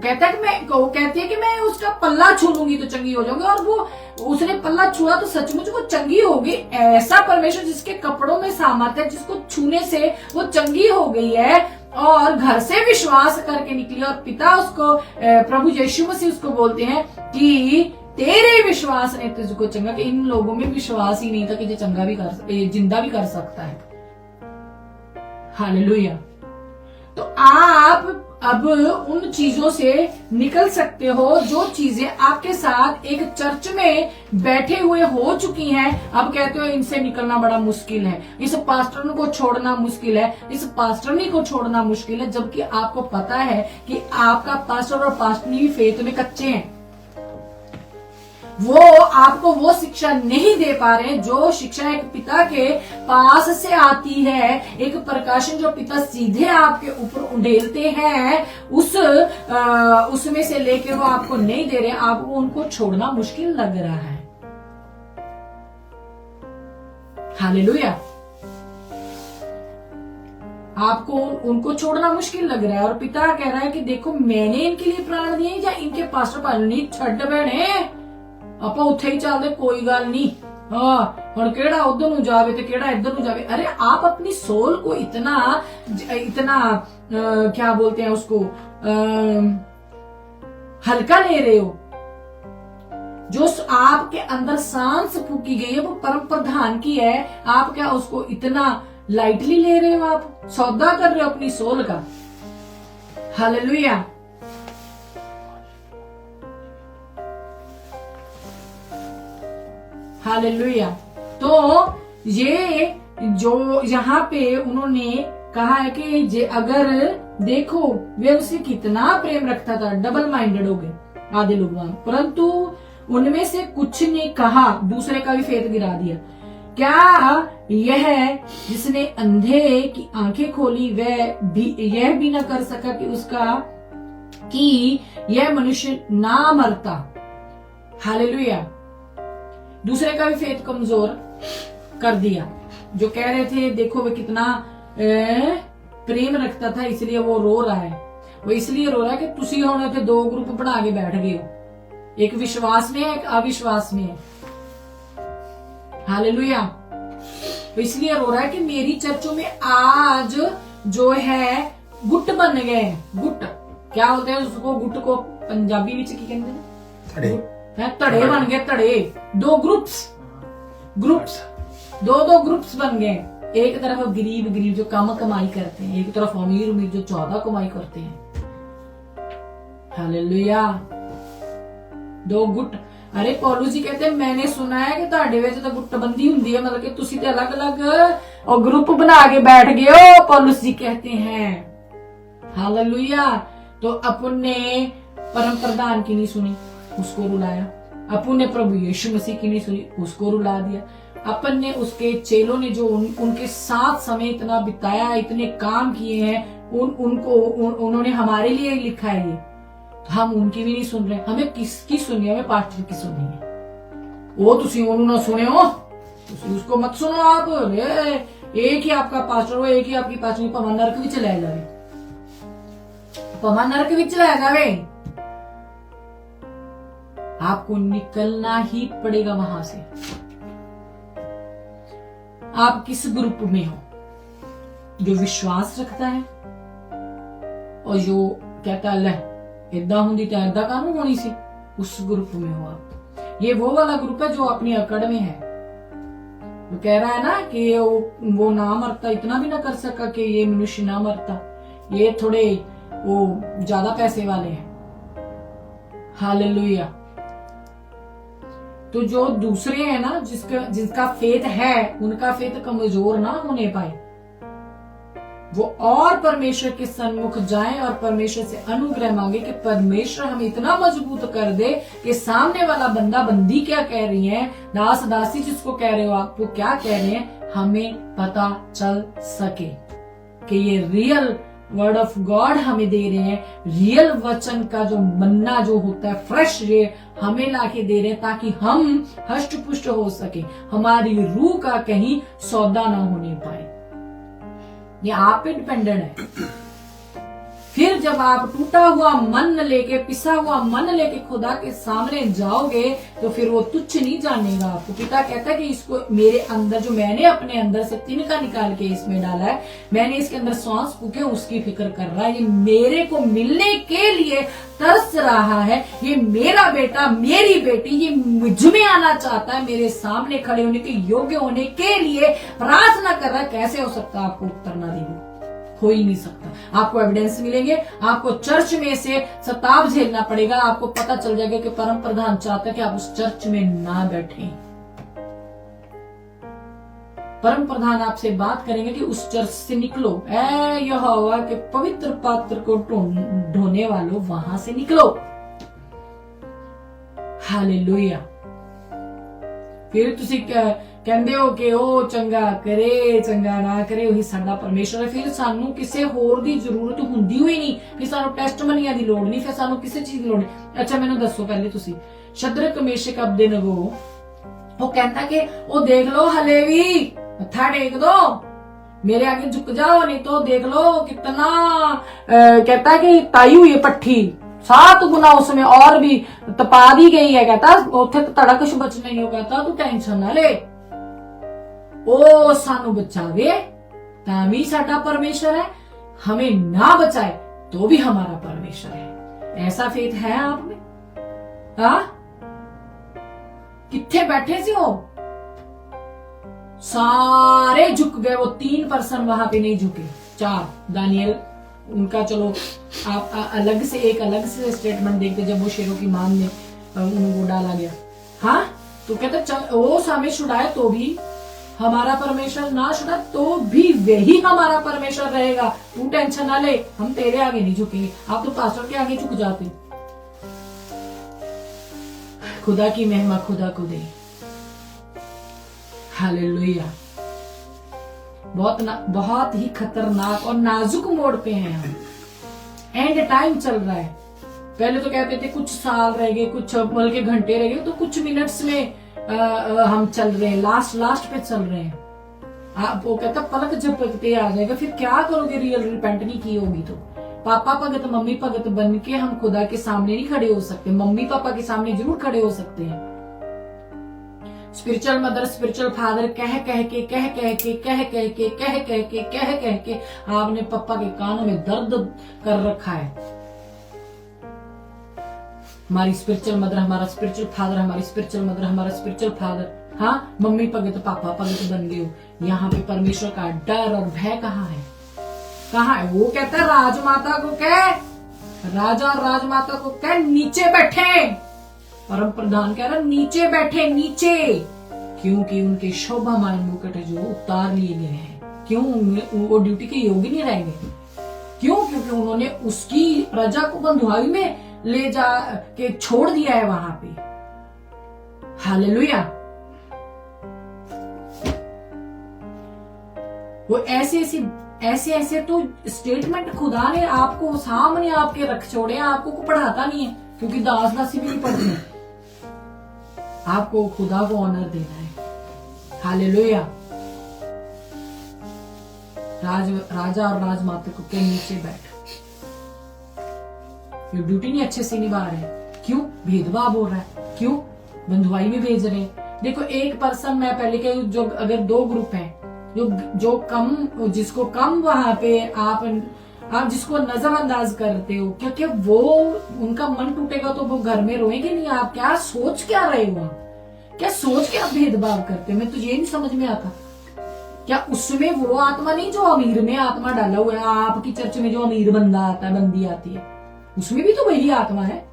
कहती है कि मैं उसका पल्ला छू लूंगी तो चंगी हो जाऊंगी, और वो उसने पल्ला छुआ तो सचमुच वो चंगी होगी। ऐसा परमेश्वर जिसके कपड़ों में सामर्थ्य है, जिसको छूने से वो चंगी हो गई है और घर से विश्वास करके निकली, और पिता उसको, प्रभु यीशु मसीह उसको बोलते हैं कि तेरे विश्वास ने तुझको चंगा। कि इन लोगों में विश्वास ही नहीं था कि जो चंगा भी जिंदा भी कर सकता है। हालेलुया। तो आप अब उन चीजों से निकल सकते हो जो चीजें आपके साथ एक चर्च में बैठे हुए हो चुकी हैं। अब कहते हो इनसे निकलना बड़ा मुश्किल है, इस पास्टर को छोड़ना मुश्किल है, इस पास्टरनी को छोड़ना मुश्किल है, जबकि आपको पता है कि आपका पास्टर और पास्टरनी फेथ में कच्चे हैं। वो आपको वो शिक्षा नहीं दे पा रहे जो शिक्षा एक पिता के पास से आती है, एक प्रकाशन जो पिता सीधे आपके ऊपर उंडेलते हैं, उसमें से लेके वो आपको नहीं दे रहे, आपको उनको छोड़ना मुश्किल लग रहा है। हालेलुया। आपको उनको छोड़ना मुश्किल लग रहा है और पिता कह रहा है कि देखो मैंने इनके लिए प्राण दिए या इनके पास नहीं छड़ बहने ਆਪਾਂ ਉੱਥੇ ही चलते कोई गल नहीं। हाँ और केड़ा उधर नु जावे ते केड़ा इधर नु जावे। अरे आप अपनी सोल को इतना क्या बोलते हैं उसको हल्का ले रहे हो। जो आपके अंदर सांस फूकी गई है वो परम प्रधान की है, आप क्या उसको इतना लाइटली ले रहे हो? आप सौदा कर रहे हो अपनी सोल का। हालेलुया। हालेलुया। तो ये जो यहाँ पे उन्होंने कहा है कि अगर देखो वे उससे कितना प्रेम रखता था, डबल माइंडेड हो गए आधे लोग, परंतु उनमें से कुछ ने कहा, दूसरे का भी फेत गिरा दिया। क्या यह जिसने अंधे की आंखें खोली वह भी यह भी ना कर सका कि यह मनुष्य ना मरता? हालेलुया। दूसरे का भी फेत कमजोर कर दिया। जो कह रहे थे देखो वे कितना प्रेम रखता था इसलिए वो रो रहा है। वो इसलिए रो रहा है कि तुसी होने थे दो ग्रुप बना के बैठ गए हो, एक विश्वास में है एक अविश्वास में है। हालेलुया। तो इसलिए रो रहा है कि मेरी चर्चों में आज जो है गुट बन गए। गुट क्या बोलते हैं उसको? गुट को पंजाबी में की कहते हैं तड़े बन गए। तड़े दो ग्रुप्स दो ग्रुप्स बन गए। एक तरफ गरीब जो कम कमाई करते हैं, एक तरफ अमीर जो 14 कमाई करते हैं। हालेलुया। दो गुट। अरे पौलुस जी कहते हैं मैंने सुना है कि ਤੁਹਾਡੇ ਵਿੱਚ ਤਾਂ गुटबंदी ਹੁੰਦੀ है, मतलब कि तुसी तो अलग अलग और ग्रुप बना के बैठ गए हो, पौलुस जी कहते हैं। हालेलुया। तो अपन ने परम प्रधान की नहीं सुनी, उसको रुलाया। अपन ने प्रभु यीशु मसीह की नहीं सुनी, उसको रुला दिया। अपन ने उसके चेलों ने जो उनके साथ समय इतना बिताया, इतने काम किए हैं, उन्होंने हमारे लिए लिखा है ये, तो हम उनकी भी नहीं सुन रहे। हमें किसकी सुनी? हमें पास्टर की सुनी है। वो तुसी उन्होंने ना सुने हो, उसको मत सुनो आप। एक ही आपका पास्टर हो, एक ही आपकी पास्टर, पमा नरक भी चलाया जावे, पमा नरक भी चलाया जावे। आपको निकलना ही पड़ेगा वहां से। आप किस ग्रुप में हो? जो विश्वास रखता है और जो कहता है इदा होंगी तो इदा कानून होनी सी, उस ग्रुप में हो आप। ये वो वाला ग्रुप है जो अपनी अकड़ में है। वो कह रहा है ना कि वो ना मरता, इतना भी ना कर सका कि ये मनुष्य ना मरता, ये थोड़े वो ज्यादा पैसे वाले हैं। हालेलुया। तो जो दूसरे हैं ना, जिसका फेथ है, उनका फेथ कमजोर ना होने पाए, वो और परमेश्वर के सन्मुख जाएं और परमेश्वर से अनुग्रह मांगे कि परमेश्वर हमें इतना मजबूत कर दे कि सामने वाला बंदा बंदी क्या कह रही है, दास दासी जिसको कह रहे हो आप, वो क्या कह रहे हैं, हमें पता चल सके कि ये रियल वर्ड ऑफ गॉड हमें दे रहे हैं, रियल वचन का जो मन्ना जो होता है फ्रेश, ये हमें लाके दे रहे हैं ताकि हम हष्ट पुष्ट हो सके, हमारी रूह का कहीं सौदा ना होने पाए। ये आप पे डिपेंडेंट है। फिर जब आप टूटा हुआ मन लेके, पिसा हुआ मन लेके खुदा के सामने जाओगे तो फिर वो तुच्छ नहीं जानेगा आपको। पिता कहता है कि इसको मेरे अंदर, जो मैंने अपने अंदर से तिनका निकाल के इसमें डाला है, मैंने इसके अंदर सांस फूके, उसकी फिक्र कर रहा है। ये मेरे को मिलने के लिए तरस रहा है, ये मेरा बेटा मेरी बेटी ये मुझ में आना चाहता है, मेरे सामने खड़े होने के योग्य होने के लिए प्रार्थना कर रहा है। कैसे हो सकता है आपको उत्तर ना देना? हो ही नहीं सकता। आपको एविडेंस मिलेंगे, आपको चर्च में से सताव झेलना पड़ेगा, आपको पता चल जाएगा कि परम प्रधान चाहता है कि आप उस चर्च में ना बैठे। परम प्रधान आपसे बात करेंगे कि उस चर्च से निकलो, ऐ यहोवा के पवित्र पात्र को ढोने वालों, वहां से निकलो। हालेलुया। फिर तुसी कहंदे हो कि ओ चंगा करे चंगा ना करे, वही साडा परमेश्वर है। फिर सानू किसी होर दी जरूरत हुंदी हुई नहीं, फिर सानू टेस्टमनियां दी लोड़ नहीं, फिर सानू किसी चीज दी लोड़ नहीं। अच्छा मैनू दसो पहले तुसी शद्रक मेशक अबेदनगो वो कहता कि वो देख लो हले भी मत्था टेक दो, मेरे आगे झुक जाओ, नहीं तो देख लो कितना कहता है कि ताई हुई है पट्टी 7 गुना उसमें और भी तपा दी गई है। कहता उथे तड़ा कुछ बचना नहीं हो, कहता तू टेंशन ना ले, ओ सानू बचावे तावी साडा परमेश्वर है, हमें ना बचाए तो भी हमारा परमेश्वर है। ऐसा फेथ है आप में? किथे बैठे सी हो? सारे झुक गए, वो 3 पर्सन वहां पे नहीं झुके, 4 दानियल उनका चलो आप अलग से एक अलग से स्टेटमेंट देखते जब वो शेरों की मान में उनको डाला गया। हाँ तो कहते वो सामे छुड़ाए तो भी हमारा परमेश्वर, ना छुड़ा तो भी वही हमारा परमेश्वर रहेगा, तू टेंशन ना ले, हम तेरे आगे नहीं झुकेंगे। आप तो पास्टर के आगे झुक जाते। खुदा की महिमा खुदा को दे, हालेलुया। बहुत ही खतरनाक और नाजुक मोड़ पे हैं हम, एंड टाइम चल रहा है। पहले तो कहते थे कुछ साल रह गए, कुछ बल्कि घंटे रह गए, तो कुछ मिनट्स में हम चल रहे हैं, लास्ट पे चल रहे हैं। आप वो कहता पलक झपकते आ जाएगा, फिर क्या करोगे? रियल रिपेंट नहीं की होगी तो पापा भगत मम्मी भगत बन के हम खुदा के सामने नहीं खड़े हो सकते। मम्मी पापा के सामने जरूर खड़े हो सकते हैं। स्पिरिचुअल मदर स्पिरिचुअल फादर कह कह के आपने पापा के कानों में दर्द कर रखा है। हमारी स्पिरिचुअल मदर हमारा स्पिरिचुअल फादर, हमारी स्पिरिचुअल मदर हमारा स्पिरिचुअल फादर। हाँ मम्मी भगत पापा भगत बन गए हो। यहाँ पे परमेश्वर का डर और भय कहाँ है? कहाँ है? वो कहता है राजमाता को कह, राजा और राजमाता को कह नीचे बैठे। परम प्रधान कह रहा नीचे बैठे, नीचे, क्योंकि उनके शोभामान मुकुट जो उतार लिए गए हैं। क्यों? वो ड्यूटी के योग्य नहीं रह गए। क्यों? क्योंकि उन्होंने उसकी प्रजा को बंधुआई में ले जा के छोड़ दिया है वहां पे। हालेलुया। वो ऐसे तो स्टेटमेंट खुदा ने आपको सामने आपके रख छोड़े हैं। आपको को पढ़ाता नहीं है, क्योंकि दास दासी भी नहीं पढ़ते। आपको खुदा को ऑनर देना है। हालेलुया। राजा और राजमाता को के नीचे बैठ, ये ड्यूटी नहीं अच्छे से निभा रहे। क्यों? भेदभाव हो रहा है। क्यों? बंधुआई में भेज रहे हैं। देखो एक पर्सन, मैं पहले कह, जो अगर 2 ग्रुप हैं, जो कम, जिसको कम वहां पे आप जिसको नजरअंदाज करते हो, क्योंकि वो उनका मन टूटेगा तो वो घर में रोएंगे नहीं। आप क्या सोच क्या रहे हो? क्या सोच के आप भेदभाव करते हो? मैं तो ये नहीं समझ में आता। क्या उसमें वो आत्मा नहीं जो अमीर में आत्मा डाला हुआ है? आपकी चर्च में जो अमीर बंदा आता है, बंदी आती है, उसमें भी तो वही आत्मा है।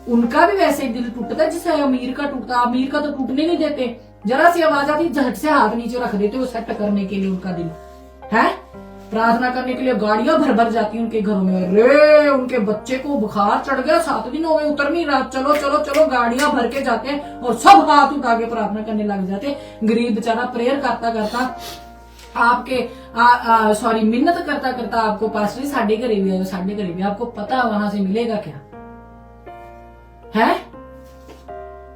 उनका भी वैसे ही दिल टूटता है जिससे अमीर का टूटता। अमीर का तो टूटने नहीं देते, जरा सी आवाज आती झट से हाथ नीचे रख देते हो सेट करने के लिए। उनका दिल है प्रार्थना करने के लिए गाड़ियां भर भर जाती है उनके घरों में। अरे उनके बच्चे को बुखार चढ़ गया, 7 दिन हो गए, उतर नहीं रहा, चलो चलो चलो, गाड़ियां भर के जाते हैं और सब हाथ उठा के प्रार्थना करने लग जाते हैं। गरीब बेचारा प्रेयर करता करता आपके सॉरी मिन्नत करता करता आपको पास्टर साढ़े घरे भी आयो, साढ़े घरे भी, आपको पता वहां से मिलेगा क्या है?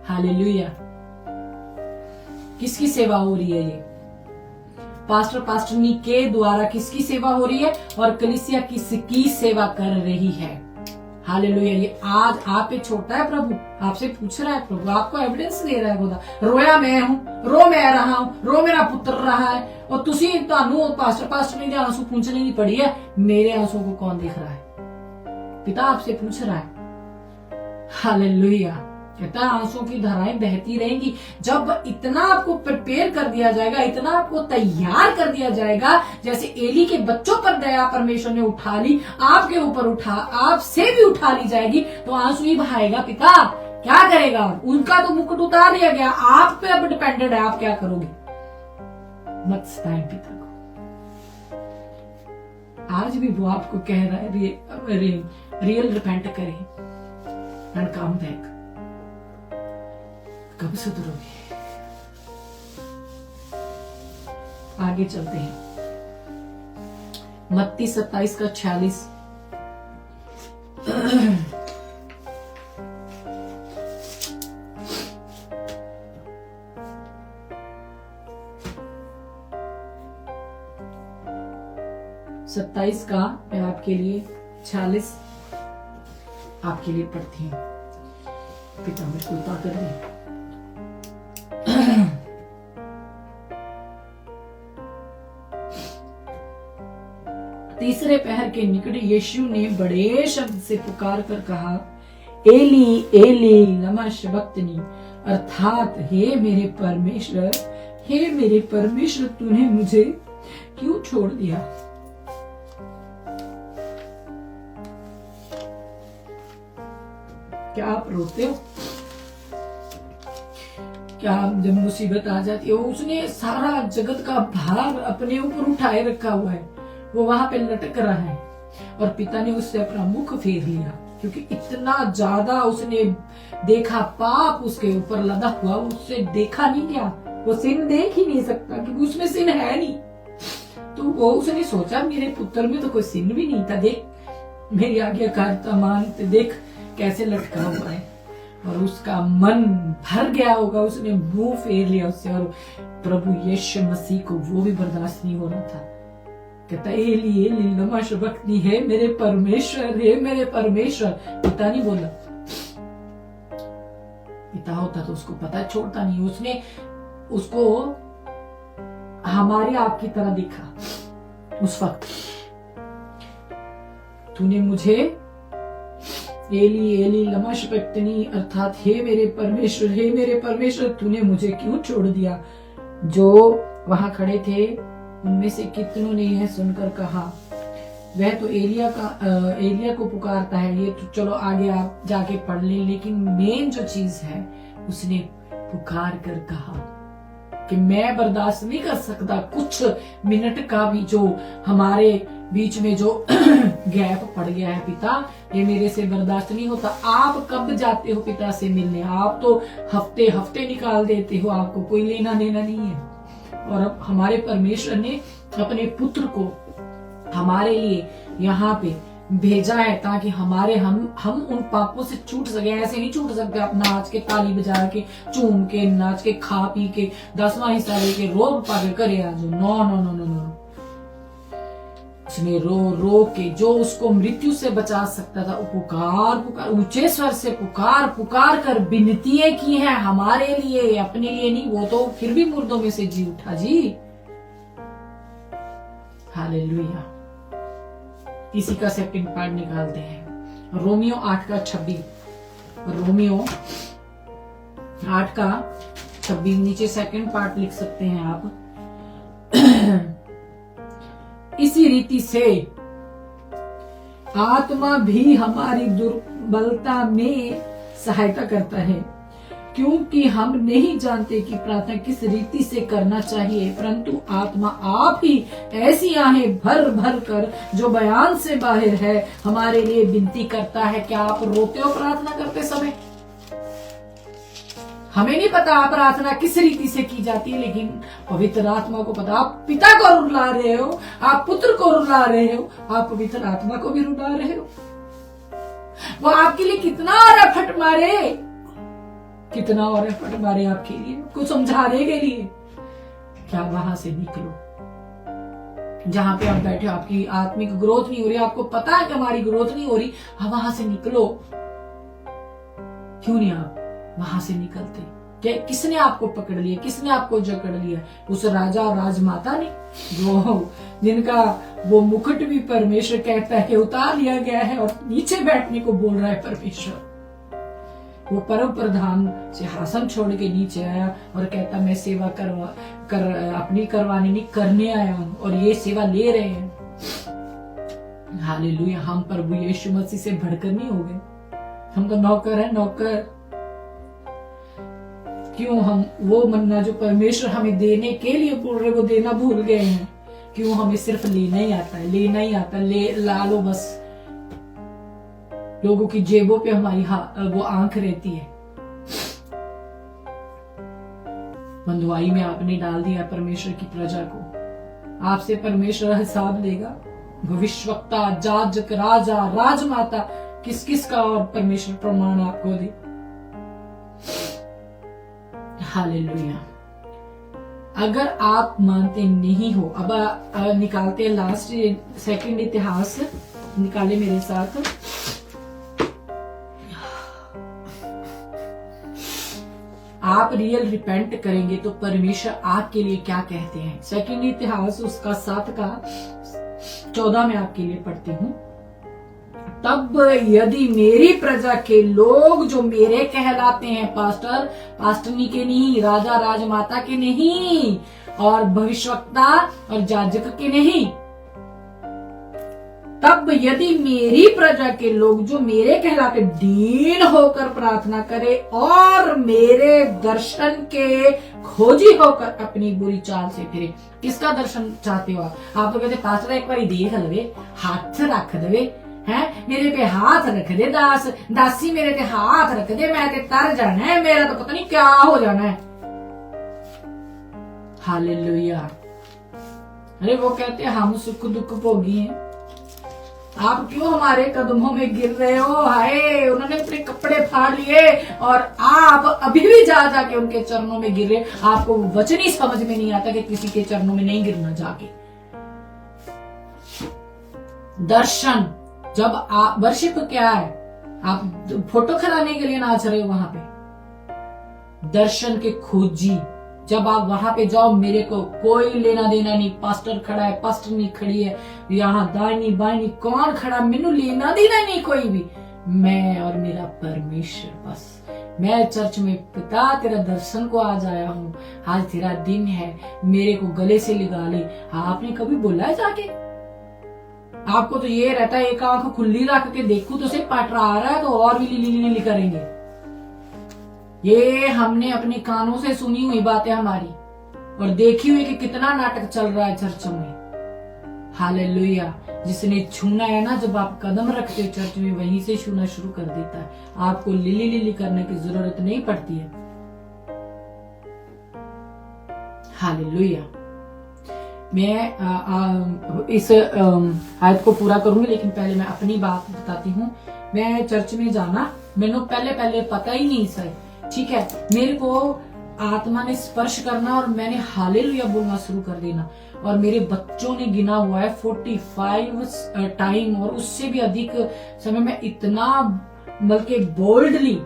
हालेलुया। किसकी सेवा हो रही है? ये पास्टर पास्टरनी के द्वारा किसकी सेवा हो रही है और कलीसिया किसकी सेवा कर रही है? हालेलुया। ये आज आप पे छोड़ता है प्रभु, आपसे पूछ रहा है प्रभु, आपको एविडेंस दे रहा है खुदा। रोया मैं हूं, रो मैं रहा हूं, रो मेरा पुत्र रहा है, और तुसी तानू पास्टर ने आंसू पूछने नहीं पड़ी है, मेरे आंसू को कौन देख रहा है? पिता आपसे पूछ रहा है। हालेलुया। कहता आंसू की धाराएं बहती रहेंगी। जब इतना आपको प्रिपेयर कर दिया जाएगा, इतना आपको तैयार कर दिया जाएगा, जैसे एली के बच्चों पर दया परमेश्वर ने उठा ली, आपके ऊपर आपसे भी उठा ली जाएगी, तो आंसू ही बहाएगा पिता। क्या करेगा? उनका तो मुकुट उतार लिया गया, आप पे अब डिपेंडेंट है, आप क्या करोगे? मत सताएं पिता को। आज भी वो आपको कह रहा है रियल रिपेंट करें एंड कम बैक। कब सुधरोगे? आगे चलते हैं। मत्ती 27:46। सत्ताईस का मैं आपके लिए 46 आपके लिए पढ़ती हूँ। पिता में कृपा कर दे। तीसरे पहर के निकट यीशु ने बड़े शब्द से पुकार कर कहा, एली एली लमा शबक्तनी, अर्थात हे मेरे परमेश्वर तूने मुझे क्यों छोड़ दिया। क्या आप रोते हो? क्या जब मुसीबत आ जाती है, उसने सारा जगत का भार अपने ऊपर उठाए रखा हुआ है, वो वहां पे लटक रहा है और पिता ने उससे अपना मुख फेर लिया, क्योंकि इतना ज्यादा उसने देखा, पाप उसके ऊपर लदा हुआ, उससे देखा नहीं गया, वो सिन देख ही नहीं सकता क्योंकि उसमें सिन है नहीं। तो वो उसने सोचा मेरे पुत्र में तो कोई सिन भी नहीं था, देख मेरी आज्ञाकारिता मानते, देख कैसे लटका हुआ है। और उसका मन भर गया होगा, उसने मुंह फेर लिया उससे, और प्रभु यीशु मसीह को वो भी बर्दाश्त नहीं हो रहा था। कहता एली एली लमा शबक्तनी, हे मेरे परमेश्वर। पिता नहीं बोला, पिता होता तो उसको पता छोड़ता नहीं, उसने उसको हमारे आप की तरह दिखा उस वक्त। तूने मुझे एली एली लमा शबक्तनी, अर्थात हे मेरे परमेश्वर तूने मुझे क्यों छोड़ दिया। जो वहां खड़े थे उनमें से कितनों ने यह सुनकर कहा, वह तो एलिया को पुकारता है। ये तो चलो आगे आप जाके पढ़ लें, लेकिन मेन जो चीज है उसने पुकार कर कहा कि मैं बर्दाश्त नहीं कर सकता कुछ मिनट का भी जो हमारे बीच में जो गैप पड़ गया है। पिता ये मेरे से बर्दाश्त नहीं होता। आप कब जाते हो पिता से मिलने? आप तो हफ्ते हफ्ते निकाल देते हो, आपको कोई लेना देना नहीं है। और अब हमारे परमेश्वर ने अपने पुत्र को हमारे लिए यहाँ पे भेजा है ताकि हम उन पापों से छूट सके। ऐसे नहीं छूट सकते आप नाच के, ताली बजा के, चूम के, नाच के, खा पी के, 10वां हिस्सा लेके, रोब पाके करे आज। No no no no no. उसने रो रो के जो उसको मृत्यु से बचा सकता था, पुकार ऊंचे स्वर से पुकार कर विनतियां की है हमारे लिए, अपने लिए नहीं। वो तो फिर भी मुर्दों में से जी उठा जी। हालेलुया। इसी का सेकंड पार्ट निकालते हैं। रोमियो 8:26। रोमियो 8:26 नीचे सेकंड पार्ट लिख सकते हैं आप। इसी रीति से आत्मा भी हमारी दुर्बलता में सहायता करता है, क्योंकि हम नहीं जानते कि प्रार्थना किस रीति से करना चाहिए, परंतु आत्मा आप ही ऐसी आहें भर भर कर जो बयान से बाहर है हमारे लिए विनती करता है। क्या आप रोते हो प्रार्थना करते समय? हमें नहीं पता आप प्रार्थना किस रीति से की जाती है, लेकिन पवित्र आत्मा को पता। आप पिता को रुला रहे हो, आप पुत्र को रुला रहे हो, आप पवित्र आत्मा को भी रुला रहे हो। वो आपके लिए कितना और एफर्ट मारे आपके लिए, कुछ समझाने के लिए। क्या वहां से निकलो जहां पे आप बैठे हो, आपकी आत्मिक ग्रोथ नहीं हो रही, आपको पता है कि हमारी ग्रोथ नहीं हो रही, आप वहां से निकलो। क्यों नहीं आप वहां से निकलते? क्या किसने आपको पकड़ लिया, किसने आपको जकड़ लिया? उस राजा और राजमाता ने, जो जिनका वो मुकुट भी परमेश्वर कहता है कि उतार लिया गया है और नीचे बैठने को बोल रहा है परमेश्वर। वो परम प्रधान सिंहासन छोड़ के नीचे आया और कहता मैं सेवा अपनी करवाने नहीं, करने आया हूं, और ये सेवा ले रहे हैं। हालेलुया। हम प्रभु यीशु मसीह से बढ़कर नहीं हो गए, हम तो नौकर है, नौकर। क्यों हम वो मन्ना जो परमेश्वर हमें देने के लिए बोल रहे वो देना भूल गए हैं? क्यों हमें सिर्फ लेना ही आता है, ला लो बस। लोगों की जेबों पे हमारी वो आंख रहती है। बंधुआई में आपने डाल दिया परमेश्वर की प्रजा को। आपसे परमेश्वर हिसाब लेगा। भविष्यवक्ता, जाजक, राजा, राजमाता, किस किस का और परमेश्वर प्रमाण आपको दे। हालेलुया। अगर आप मानते नहीं हो, अब निकालते हैं लास्ट सेकंड इतिहास, निकाले मेरे साथ। आप रियल रिपेंट करेंगे तो परमेश्वर आपके लिए क्या कहते हैं। सेकंड इतिहास उसका 7 का 14 में आपके लिए पढ़ती हूँ। तब यदि मेरी प्रजा के लोग जो मेरे कहलाते हैं, पास्टरनी के नहीं, राजा राजमाता के नहीं, और भविष्यवक्ता और जाजक के नहीं, तब यदि मेरी प्रजा के लोग जो मेरे कहलाते दीन होकर प्रार्थना करे और मेरे दर्शन के खोजी होकर अपनी बुरी चाल से फिरे। किसका दर्शन चाहते हो आप तो कहते पास्टर एक बार देख लवे, हाथ रख देवे, है मेरे पे हाथ रख दे, दासी मेरे पे हाथ रख दे, मैं ते तर जाना है, मेरा तो पता नहीं क्या हो जाना है। हालेलुया। अरे वो कहते हम सुख दुख भोगी हैं, आप क्यों हमारे कदमों में गिर रहे हो। हाय, उन्होंने अपने कपड़े फाड़ लिए और आप अभी भी जा जाके उनके चरणों में गिर रहे। आपको वचन ही समझ में नहीं आता कि किसी के चरणों में नहीं गिरना जाके। दर्शन, जब आप वर्शिप क्या है, आप फोटो खिलाने के लिए नाच रहे हो वहां पे। दर्शन के खोजी, जब आप वहां पे जाओ, मेरे को कोई लेना देना नहीं, पास्टर खड़ा है, पास्टर नहीं खड़ी है, यहाँ दाहिनी बाहिनी कौन खड़ा, मैनू लेना देना नहीं कोई भी, मैं और मेरा परमेश्वर बस। मैं चर्च में पिता तेरा दर्शन को आज आया हूँ, आज तेरा दिन है, मेरे को गले से लगा ले। आपने कभी बोला है जाके? आपको तो ये रहता है एक आंख खुली रख के देखूं तो सिर्फ पटरा आ रहा है तो और भी लीली करेंगे। ये हमने अपने कानों से सुनी हुई बातें हमारी, और देखी हुई कि कितना नाटक चल रहा है चर्च में। हालेलुया। जिसने छूना है ना, जब आप कदम रखते हो चर्च में, वहीं से छूना शुरू कर देता है। आपको लिली करने की जरूरत नहीं पड़ती है। हालेलुया। मैं इस आयत को पूरा करूंगी, लेकिन पहले मैं अपनी बात बताती हूँ। मैं चर्च में जाना मैंने पहले पता ही नहीं सर, ठीक है। मेरे को आत्मा ने स्पर्श करना और मैंने हालेलुया बोलना शुरू कर देना, और मेरे बच्चों ने गिना हुआ है 45 टाइम और उससे भी अधिक समय में इतना बल्कि बोल्डली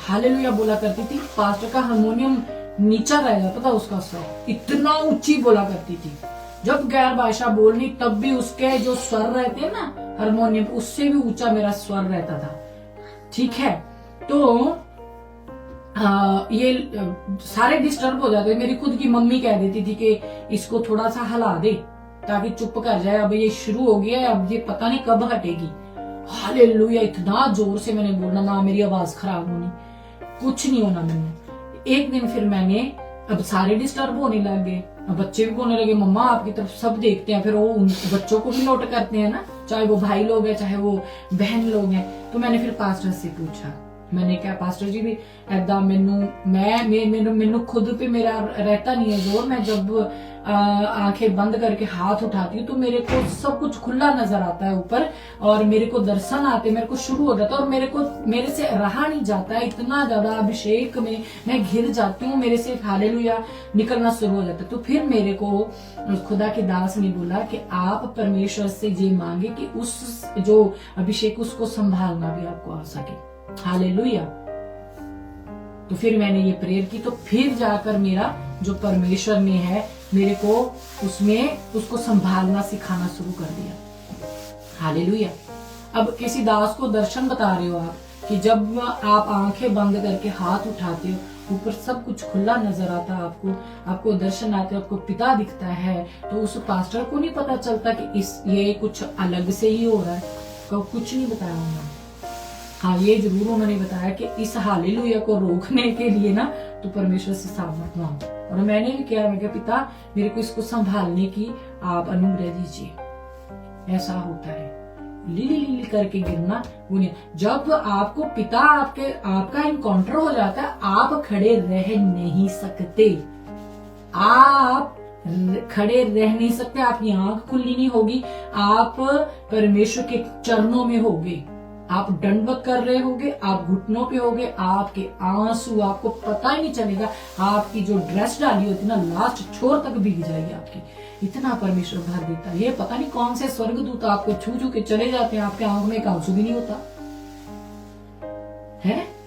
हालेलुया बोला करती थी। पास्टर का हारमोनियम नीचा रह जाता था, उसका स्वर इतना ऊंची बोला करती थी। जब गैर भाषा बोलनी तब भी उसके जो स्वर रहते हैं ना हारमोनियम, उससे भी ऊंचा मेरा स्वर रहता था, ठीक है। तो ये सारे डिस्टर्ब हो जाते। मेरी खुद की मम्मी कह देती थी कि इसको थोड़ा सा हिला दे ताकि चुप कर जाए, अब ये शुरू हो गया है, अब ये पता नहीं कब हटेगी। हालेलुया। इतना जोर से मैंने बोलना, ना मेरी आवाज खराब होनी, कुछ नहीं होना मैंने। एक दिन फिर मैंने, अब सारे डिस्टर्ब होने लग गए, अब बच्चे भी बोलने लगे मम्मा आपकी तरफ सब देखते हैं, फिर वो उन बच्चों को भी नोट करते हैं ना, चाहे वो भाई लोग हैं चाहे वो बहन लोग हैं। तो मैंने फिर पास्टर से पूछा, मैंने क्या पास्टर जी भी ऐदा मैनू खुद पे मेरा रहता नहीं है जोर। मैं जब आंखें बंद करके हाथ उठाती हूँ तो मेरे को सब कुछ खुला नजर आता है ऊपर, और मेरे को दर्शन आते, मेरे को शुरू हो जाता है, और मेरे से रहा नहीं जाता है। इतना ज्यादा अभिषेक में मैं घिर जाती हूँ, मेरे से हालेलुया निकलना शुरू हो जाता है। तो फिर मेरे को खुदा के दास ने बोला कि आप परमेश्वर से ये मांगे कि उस जो अभिषेक उसको संभालना भी आपको आ सके। हालेलुया। तो फिर मैंने ये प्रेयर की, तो फिर जाकर मेरा जो परमेश्वर में है, मेरे को उसमें उसको संभालना सिखाना शुरू कर दिया। हालेलुया। अब किसी दास को दर्शन बता रहे हो आप कि जब आप आंखें बंद करके हाथ उठाते हो, ऊपर सब कुछ खुला नजर आता है, आपको दर्शन आते हैं, आपको पिता दिखता है, तो उस पास्टर को नहीं पता चलता कि ये कुछ अलग से ही हो रहा है। कुछ नहीं बताया उन्होंने। हाँ, ये जरूर उन्होंने बताया कि इस हालेलुया को रोकने के लिए ना तो परमेश्वर से सावधान मांगो। और मैंने भी किया, मैं कहा पिता मेरे को इसको संभालने की आप अनुग्रह दीजिए। ऐसा होता है, लिली करके गिरना वो नहीं। जब आपको पिता आपका इनकाउंटर हो जाता है, आप खड़े रह नहीं सकते। आप खड़े रह नहीं सकते, आपकी आंख खुली नहीं होगी, आप परमेश्वर के चरणों में होगे, आप दंडवत कर रहे होगे, आप घुटनों पे होगे, आपके आंसू आपको पता ही नहीं चलेगा, आपकी जो ड्रेस डाली होती ना लास्ट छोर तक भीग जाएगी आपकी, इतना परमेश्वर भर देता है। ये पता नहीं कौन से स्वर्गदूत आपको छू छू के चले जाते हैं, आपके आंख में एक आंसू भी नहीं होता है।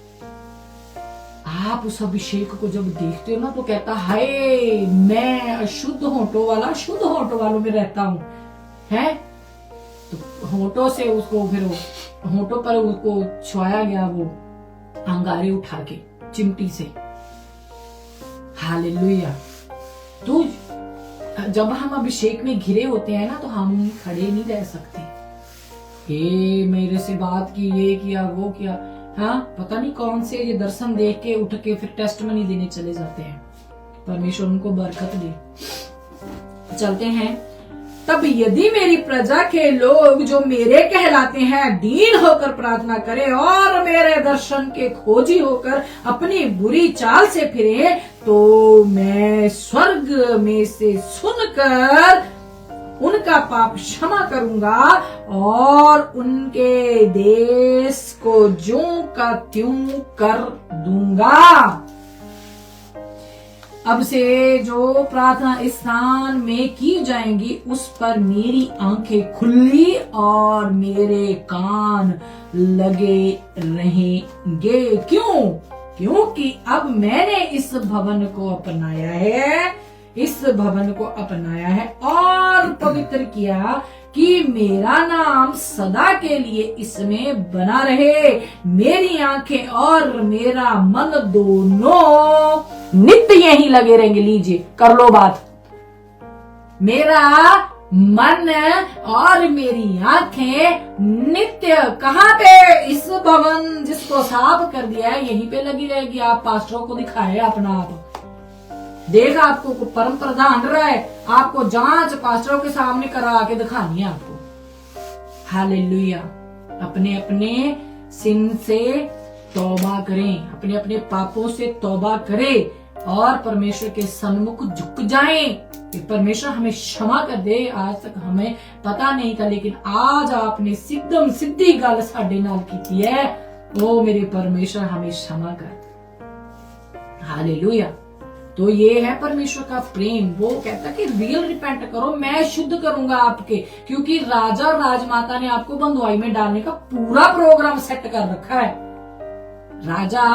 आप उस अभिषेक को जब देखते हो ना तो कहता हाय मैं अशुद्ध होंठों वाला शुद्ध होंठों वालों में रहता हूं, है। तो होंठों से उसको फिर होंठों पर उसको छुआया गया वो अंगारे उठा के चिमटी से। हालेलुया। तो जब हम अभिषेक में घिरे होते हैं ना तो हम खड़े नहीं रह सकते। ये मेरे से बात की, ये किया, वो किया, हाँ पता नहीं कौन से ये दर्शन देख के उठ के फिर टेस्टमनी देने चले जाते हैं। परमेश्वर उनको बरकत दे। चलते हैं। तब यदि मेरी प्रजा के लोग जो मेरे कहलाते हैं दीन होकर प्रार्थना करें और मेरे दर्शन के खोजी होकर अपनी बुरी चाल से फिरे तो मैं स्वर्ग में से सुनकर उनका पाप क्षमा करूंगा और उनके देश को ज्यों का त्यों कर दूंगा। अब से जो प्रार्थना स्थान में की जाएंगी उस पर मेरी आंखें खुली और मेरे कान लगे रहेंगे। क्यों? क्योंकि अब मैंने इस भवन को अपनाया है, इस भवन को अपनाया है और पवित्र किया कि मेरा नाम सदा के लिए इसमें बना रहे। मेरी आंखें और मेरा मन दोनों नित्य यहीं लगे रहेंगे। लीजिए कर लो बात। मेरा मन और मेरी आंखें नित्य कहाँ पे? इस भवन जिसको साफ कर दिया है यहीं पे लगी रहेगी। आप पास्टरों को दिखाए अपना आप, देख आपको परम प्रधान रहा है, आपको जांच पास्टरों के सामने करा के दिखानी है आपको। हालेलुया। अपने अपने सिन से तौबा करें, अपने अपने पापों से तौबा करें और परमेश्वर के सन्मुख झुक जाएं। परमेश्वर हमें क्षमा कर दे। आज तक हमें पता नहीं था लेकिन आज आपने सिद्धम सिद्धि गल साडे नाल कीती है। ओ मेरे परमेश्वर हमें क्षमा कर। हालेलुया। तो ये है परमेश्वर का प्रेम। वो कहता है कि रियल रिपेंट करो, मैं शुद्ध करूंगा आपके, क्योंकि राजा और राजमाता ने आपको बंधुआई में डालने का पूरा प्रोग्राम सेट कर रखा है। राजा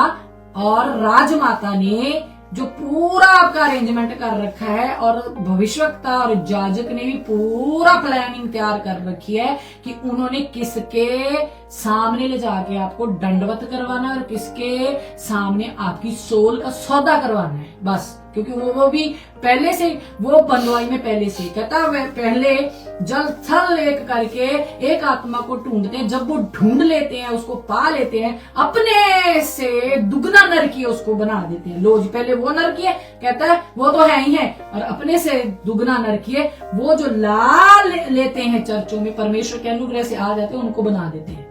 और राजमाता ने जो पूरा आपका अरेंजमेंट कर रखा है और भविष्यवक्ता और जाजक ने भी पूरा प्लानिंग तैयार कर रखी है कि उन्होंने किसके सामने ले जाके आपको दंडवत करवाना है और किसके सामने आपकी सोल का सौदा करवाना है। बस क्योंकि वो भी पहले से वो बंधुआई में पहले से कहता है पहले जल थल एक करके एक आत्मा को ढूंढते हैं। जब वो ढूंढ लेते हैं, उसको पा लेते हैं, अपने से दुगना नरकीय उसको बना देते हैं। लो जी पहले वो नरकीय कहता है वो तो है ही है, और अपने से दुगना नरकीय वो जो ला लेते हैं चर्चों में परमेश्वर के अनुग्रह से आ जाते हैं उनको बना देते हैं।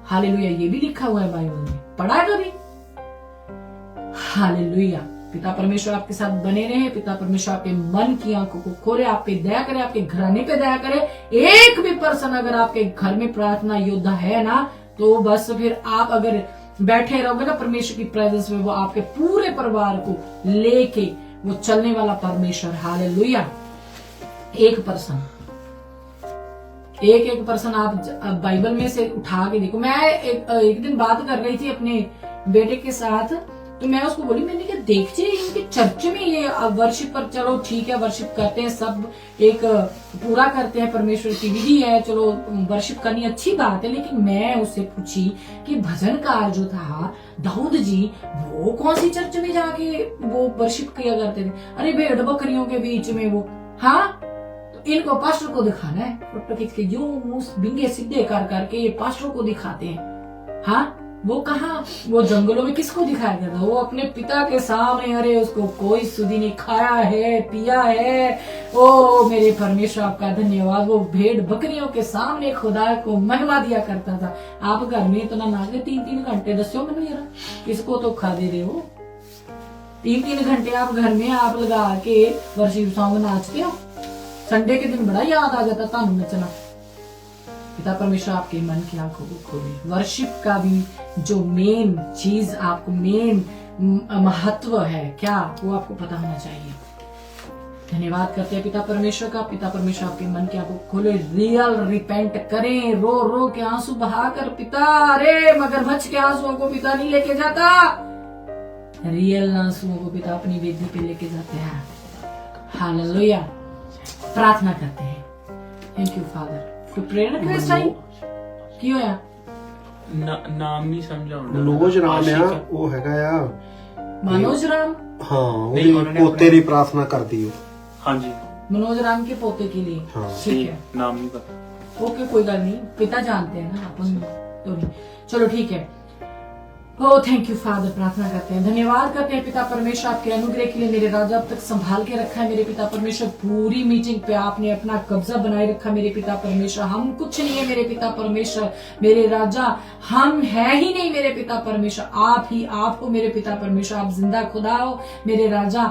हालेलुया। ये भी लिखा हुआ है बाइबल में, पढ़ा कभी? हालेलुया। पिता परमेश्वर आपके साथ बने रहे। पिता परमेश्वर आपके मन की आंखों को खोले, आप पे दया करे, आपके घराने पे दया करे। एक भी पर्सन अगर आपके घर में प्रार्थना योद्धा है ना तो बस फिर आप अगर बैठे रहोगे ना परमेश्वर की प्रेजेंस में, वो आपके पूरे परिवार को लेके वो चलने वाला परमेश्वर। हालेलुया। एक पर्सन आप बाइबल में से उठा के देखो। मैं एक दिन बात कर रही थी अपने बेटे के साथ, तो मैं उसको बोली, मैंने कहा देखिए इनके चर्च में ये वर्शिप पर, चलो ठीक है वर्शिप करते हैं, सब एक पूरा करते हैं, परमेश्वर की विधि है, चलो वर्शिप करनी अच्छी बात है। लेकिन मैं उससे पूछी कि भजनकार जो था दाऊद जी, वो कौन सी चर्च में जाके वो वर्शिप किया करते थे? अरे भेड़ बकरियों के बीच में वो। हाँ तो इनको पास्टर को दिखाना है, फोटो खींच के जो मुंह बिंगे सीधे कर करके ये पास्टरों को दिखाते हैं। हाँ वो कहा, वो जंगलों में किसको दिखाया गया था? वो अपने पिता के सामने। अरे उसको कोई सुधी नहीं, खाया है पिया है। ओ मेरे परमेश्वर आपका धन्यवाद। वो भेड़ बकरियों के सामने खुदा को महिमा दिया करता था। आप घर में इतना नाच रहे 3-3 घंटे, दस्यो मैंने जरा किसको तो खा दे रहे हो? 3-3 घंटे आप घर में आप लगा के वर्शिप सॉन्ग नाचते हो। संडे के दिन बड़ा याद आ जाता तानू नचना। पिता परमेश्वर आपके मन की आंखों को खोले। वर्शिप का भी जो मेन चीज, आपको मेन महत्व है क्या, वो आपको पता होना चाहिए। धन्यवाद करते हैं पिता परमेश्वर का। पिता परमेश्वर आपके मन की आंखों को खोले। रियल रिपेंट करें, रो रो के आंसू बहाकर। पिता अरे मगरमच्छ के आंसुओं को पिता नहीं लेके जाता, रियल आंसुओं को पिता अपनी वेदी पे लेके जाते हैं। हालेलुया। प्रार्थना करते हैं। Thank you father. कोई प्रेयर रिक्वेस्ट आई की होया? नाम नहीं समझा। मनोज राम है वो हैगा आ मनोज राम। हाँ ਉਹਦੀ पोते ਦੀ प्रार्थना कर दी हो। हाँ जी मनोज राम के पोते के लिए। ठीक है, नाम नहीं पता। ओके कोई गल नहीं, पिता जानते हैं ना, अपन तो नहीं। चलो ठीक है। ओ थैंक यू फादर। प्रार्थना करते हैं, धन्यवाद करते हैं पिता परमेश्वर आपके अनुग्रह के लिए। मेरे राजा अब तक संभाल के रखा है मेरे पिता परमेश्वर। पूरी मीटिंग पे आपने अपना कब्जा बनाए रखा मेरे पिता परमेश्वर। हम कुछ नहीं है मेरे पिता परमेश्वर। मेरे राजा हम है ही नहीं मेरे पिता परमेश्वर, आप ही आप हो मेरे पिता परमेश्वर। आप जिंदा खुदा हो मेरे राजा।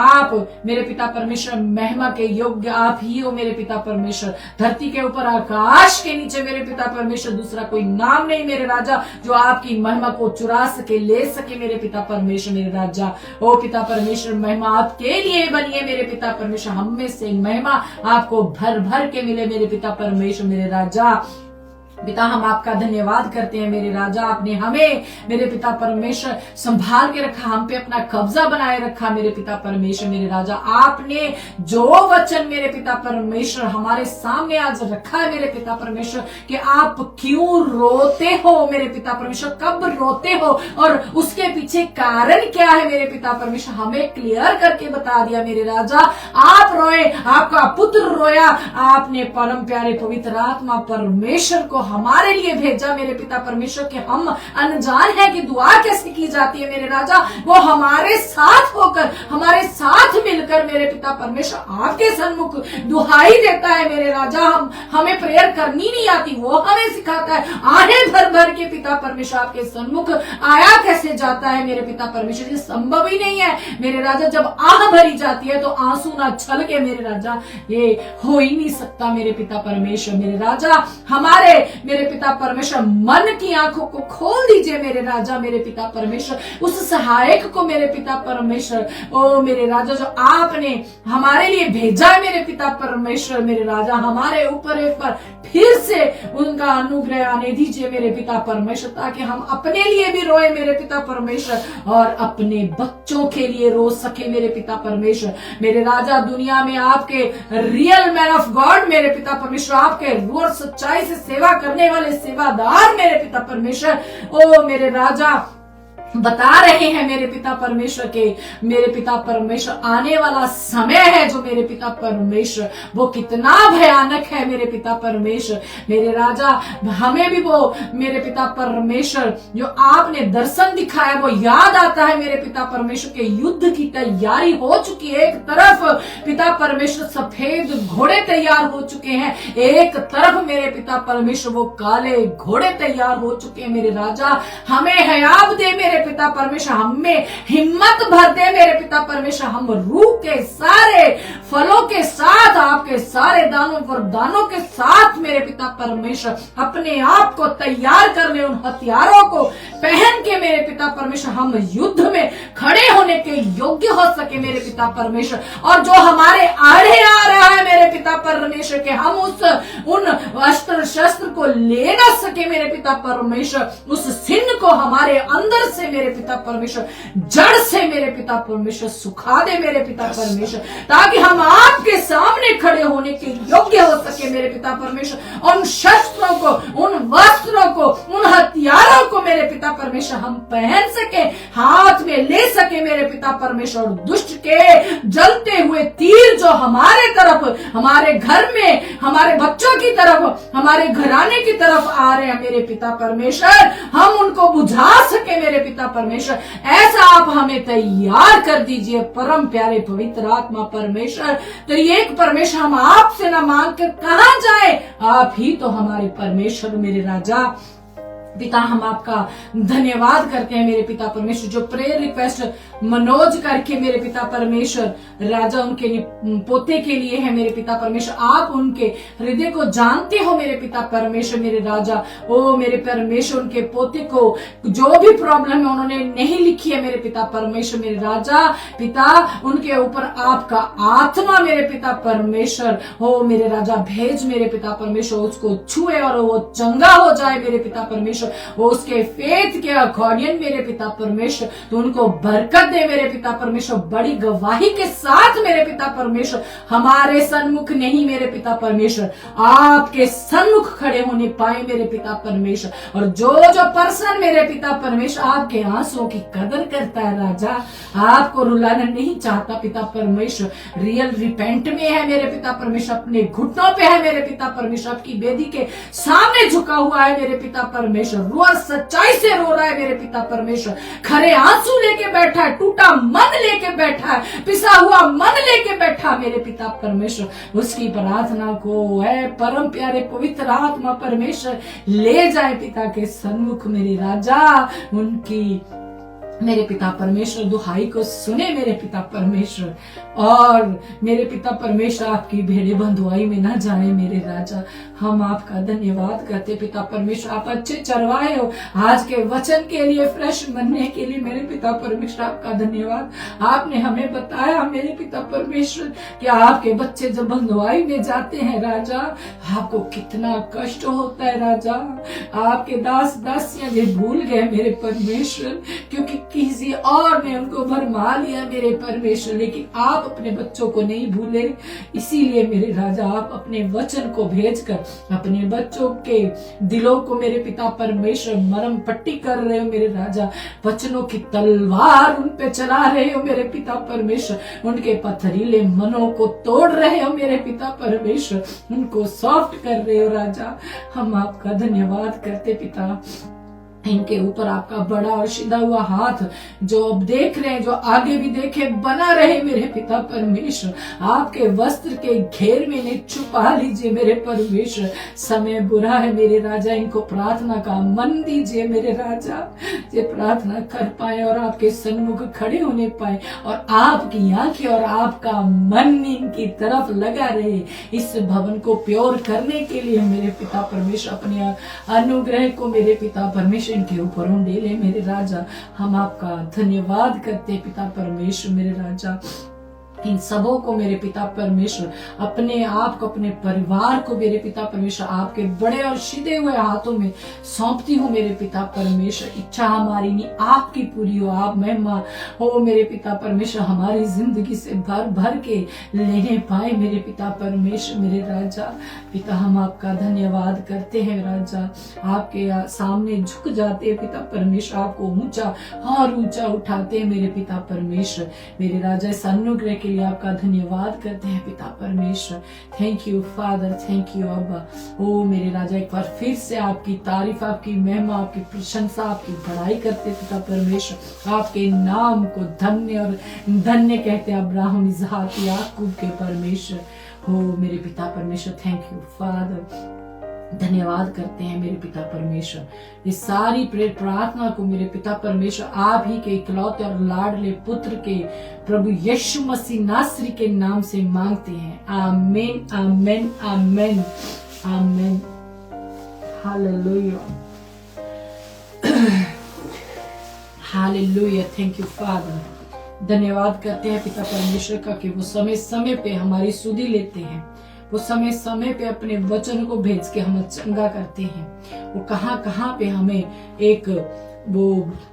आप मेरे पिता परमेश्वर महिमा के योग्य आप ही हो मेरे पिता परमेश्वर। धरती के ऊपर आकाश के नीचे मेरे पिता परमेश्वर दूसरा कोई नाम नहीं मेरे राजा जो आपकी महिमा को चुरा सके, ले सके मेरे पिता परमेश्वर। मेरे राजा ओ पिता परमेश्वर, महिमा आपके लिए बनी है मेरे पिता परमेश्वर। हम में से महिमा आपको भर भर के मिले मेरे पिता परमेश्वर। मेरे राजा पिता हम आपका धन्यवाद करते हैं मेरे राजा। आपने हमें मेरे पिता परमेश्वर संभाल के रखा, हम पे अपना कब्जा बनाए रखा मेरे पिता परमेश्वर। मेरे राजा आपने जो वचन मेरे पिता परमेश्वर हमारे सामने आज रखा है मेरे पिता परमेश्वर कि आप क्यों रोते हो मेरे पिता परमेश्वर, कब रोते हो और उसके पीछे कारण क्या है मेरे पिता परमेश्वर, हमें क्लियर करके बता दिया मेरे राजा। आप रोए, आपका पुत्र रोया, आपने परम प्यारे पवित्र आत्मा परमेश्वर को हमारे लिए भेजा मेरे पिता परमेश्वर के हम अनजान है कि दुआ कैसे की जाती है मेरे राजा। वो हमारे साथ होकर, हमारे साथ मिलकर मेरे पिता परमेश्वर आपके सन्मुख दुहाई देता है मेरे राजा। हमें प्रेयर करनी नहीं आती, वो हमें सिखाता है। आहें भर भर के पिता परमेश्वर आपके सन्मुख आया कैसे जाता है मेरे पिता परमेश्वर, ये संभव ही नहीं है मेरे राजा। जब आह भरी जाती है तो आंसू ना छल के मेरे राजा, ये हो ही नहीं सकता मेरे पिता परमेश्वर। मेरे राजा हमारे मेरे पिता परमेश्वर मन की आंखों को खोल दीजिए मेरे राजा। मेरे पिता परमेश्वर उस सहायक को मेरे पिता परमेश्वर, ओ मेरे राजा जो आपने हमारे लिए भेजा है मेरे पिता परमेश्वर। मेरे राजा हमारे ऊपर एक बार फिर से उनका अनुग्रह आने दीजिए मेरे पिता परमेश्वर, ताकि हम अपने लिए भी रोए मेरे पिता परमेश्वर और अपने बच्चों के लिए रो सके मेरे पिता परमेश्वर। मेरे राजा दुनिया में आपके रियल मैन ऑफ गॉड मेरे पिता परमेश्वर, आपके रूह सच्चाई से सेवा करने वाले सेवादार मेरे पिता परमेश्वर, ओ मेरे राजा बता रहे हैं मेरे पिता परमेश्वर के मेरे पिता परमेश्वर आने वाला समय है जो मेरे पिता परमेश्वर वो कितना भयानक है मेरे पिता परमेश्वर। मेरे राजा हमें भी वो मेरे पिता परमेश्वर जो आपने दर्शन दिखाया वो याद आता है मेरे पिता परमेश्वर के युद्ध की तैयारी हो चुकी है। एक तरफ पिता परमेश्वर सफेद घोड़े तैयार हो चुके हैं, एक तरफ मेरे पिता परमेश्वर वो काले घोड़े तैयार हो चुके हैं मेरे राजा। हमें हयाब दे मेरे पिता परमेश्वर, हमें हिम्मत भर दे मेरे पिता परमेश्वर। हम रूह के सारे फलों के साथ, आपके सारे दानों वरदानों के साथ मेरे पिता परमेश्वर अपने आप को तैयार करने, उन हथियारों को पहन के मेरे पिता परमेश्वर हम युद्ध में खड़े होने के योग्य हो सके मेरे पिता परमेश्वर। और जो हमारे आड़े आ रहा है मेरे पिता परमेश्वर के हम उन अस्त्र शस्त्र को ले ना सके मेरे पिता परमेश्वर, उस सिन को हमारे अंदर से मेरे पिता परमेश्वर जड़ से मेरे पिता परमेश्वर सुखा दे मेरे पिता परमेश्वर, ताकि हम आपके सामने खड़े होने के योग्य हो सके मेरे पिता परमेश्वर। उन शस्त्रों को, उन वस्त्रों को, उन हथियारों को मेरे पिता परमेश्वर हम पहन सके, हाथ में ले सके मेरे पिता परमेश्वर। दुष्ट के जलते हुए तीर जो हमारे तरफ, हमारे घर में, हमारे बच्चों की तरफ, हमारे घराने की तरफ आ रहे हैं मेरे पिता परमेश्वर, हम उनको बुझा सके मेरे पिता परमेश्वर। ऐसा आप हमें तैयार कर दीजिए परम प्यारे पवित्र आत्मा परमेश्वर। तो ये एक परमेश्वर हम आपसे ना मांग कर कहां जाए, आप ही तो हमारे परमेश्वर मेरे राजा। पिता हम आपका धन्यवाद करते हैं मेरे पिता परमेश्वर, जो प्रेयर रिक्वेस्ट मनोज करके मेरे पिता परमेश्वर राजा उनके पोते के लिए है मेरे पिता परमेश्वर। आप उनके हृदय को जानते हो मेरे पिता परमेश्वर मेरे राजा। ओ मेरे परमेश्वर, उनके पोते को जो भी प्रॉब्लम है उन्होंने नहीं लिखी है मेरे पिता परमेश्वर मेरे राजा। पिता उनके ऊपर आपका आत्मा मेरे पिता परमेश्वर हो मेरे राजा भेज मेरे पिता परमेश्वर, उसको छुए और वो चंगा हो जाए मेरे पिता परमेश्वर। वो उसके फेथ के अकॉर्डिंग मेरे पिता परमेश्वर तो उनको बरकत दे मेरे पिता परमेश्वर, बड़ी गवाही के साथ मेरे पिता परमेश्वर, हमारे सन्मुख नहीं मेरे पिता परमेश्वर, आपके सन्मुख खड़े होने पाए मेरे पिता परमेश्वर। और जो पर्सन मेरे पिता परमेश्वर आपके आंसुओं की कदर करता है राजा, आपको रुलाना नहीं चाहता पिता परमेश्वर, रियल रिपेंट में है मेरे पिता परमेश्वर, अपने घुटनों पे है मेरे पिता परमेश्वर, आपकी वेदी के सामने झुका हुआ है मेरे पिता परमेश्वर, रोज सच्चाई से रो रहा है मेरे पिता परमेश्वर, खरे आंसू लेके बैठा है, टूटा मन लेके बैठा है, पिसा हुआ मन लेके बैठा मेरे पिता परमेश्वर। उसकी प्रार्थना को है परम प्यारे पवित्र आत्मा परमेश्वर ले जाए पिता के सन्मुख मेरे राजा, उनकी मेरे पिता परमेश्वर दुहाई को सुने मेरे पिता परमेश्वर, और मेरे पिता परमेश्वर आपकी भेड़े बंधुआई में ना जाए मेरे राजा। हम आपका धन्यवाद करते पिता परमेश्वर, आप अच्छे चरवाहे हो, आज के वचन के लिए फ्रेश बनने के लिए मेरे पिता परमेश्वर आपका धन्यवाद। आपने हमें बताया मेरे पिता परमेश्वर कि आपके बच्चे जब बंधुआई में जाते हैं राजा, आपको कितना कष्ट होता है राजा। आपके दास दासियां भी भूल गए मेरे परमेश्वर, क्योंकि किसी और ने उनको भरमा लिया मेरे परमेश्वर, लेकिन आप अपने बच्चों को नहीं भूले। इसीलिए मेरे राजा आप अपने वचन को भेजकर अपने बच्चों के दिलों को मेरे पिता परमेश्वर मरम पट्टी कर रहे हो मेरे राजा, वचनों की तलवार उन पे चला रहे हो मेरे पिता परमेश्वर, उनके पथरीले मनों को तोड़ रहे हो मेरे पिता परमेश्वर, उनको सॉफ्ट कर रहे हो राजा। हम आपका धन्यवाद करते पिता, इनके ऊपर आपका बड़ा और सीधा हुआ हाथ जो अब देख रहे हैं, जो आगे भी देखे, बना रहे मेरे पिता परमेश्वर। आपके वस्त्र के घेर में इन्हें छुपा लीजिए मेरे परमेश्वर। समय बुरा है मेरे राजा, इनको प्रार्थना का मन दीजिए मेरे राजा, ये प्रार्थना कर पाए और आपके सन्मुख खड़े होने पाए, और आपकी आंखें और आपका मन इनकी तरफ लगा रहे। इस भवन को प्योर करने के लिए मेरे पिता परमेश्वर अपने अनुग्रह को मेरे पिता परमेश्वर इनके ऊपर उंडेले मेरे राजा। हम आपका धन्यवाद करते पिता परमेश्वर मेरे राजा। इन सबों को मेरे पिता परमेश्वर, अपने आप को, अपने परिवार को मेरे पिता परमेश्वर आपके बड़े और सीधे हुए हाथों में सौंपती हूँ मेरे पिता परमेश्वर। इच्छा हमारी नहीं, आपकी पूरी हो, आप महिमा हो मेरे पिता परमेश्वर, हमारी जिंदगी से भर भर के लेने पाए मेरे पिता परमेश्वर मेरे राजा। पिता हम आपका धन्यवाद करते हैं राजा, आपके सामने झुक जाते हैं पिता परमेश्वर, आपको ऊंचा और ऊंचा उठाते हैं मेरे पिता परमेश्वर मेरे राजा। इस अनुग्रह के लिए आपका धन्यवाद करते हैं पिता परमेश्वर। Thank you father, thank you अब्बा। ओ मेरे राजा, एक बार फिर से आपकी तारीफ, आपकी महिमा, आपकी प्रशंसा, आपकी बड़ाई करते पिता परमेश्वर। आपके नाम को धन्य और धन्य कहते हैं अब्राहम, इसहाक, याकूब के परमेश्वर हो मेरे पिता परमेश्वर। थैंक यू फादर, धन्यवाद करते हैं मेरे पिता परमेश्वर। इस सारी प्रार्थना को मेरे पिता परमेश्वर आप ही के इकलौते और लाडले पुत्र के प्रभु यीशु मसीह नासरी के नाम से मांगते हैं। आमीन, आमीन, आमीन, आमीन। Hallelujah, hallelujah. Thank you father. धन्यवाद करते हैं पिता परमेश्वर का कि वो समय समय पे हमारी सुधि लेते हैं, वो समय समय पे अपने वचन को भेज के हमें चंगा करते हैं। वो कहाँ कहाँ पे हमें एक वो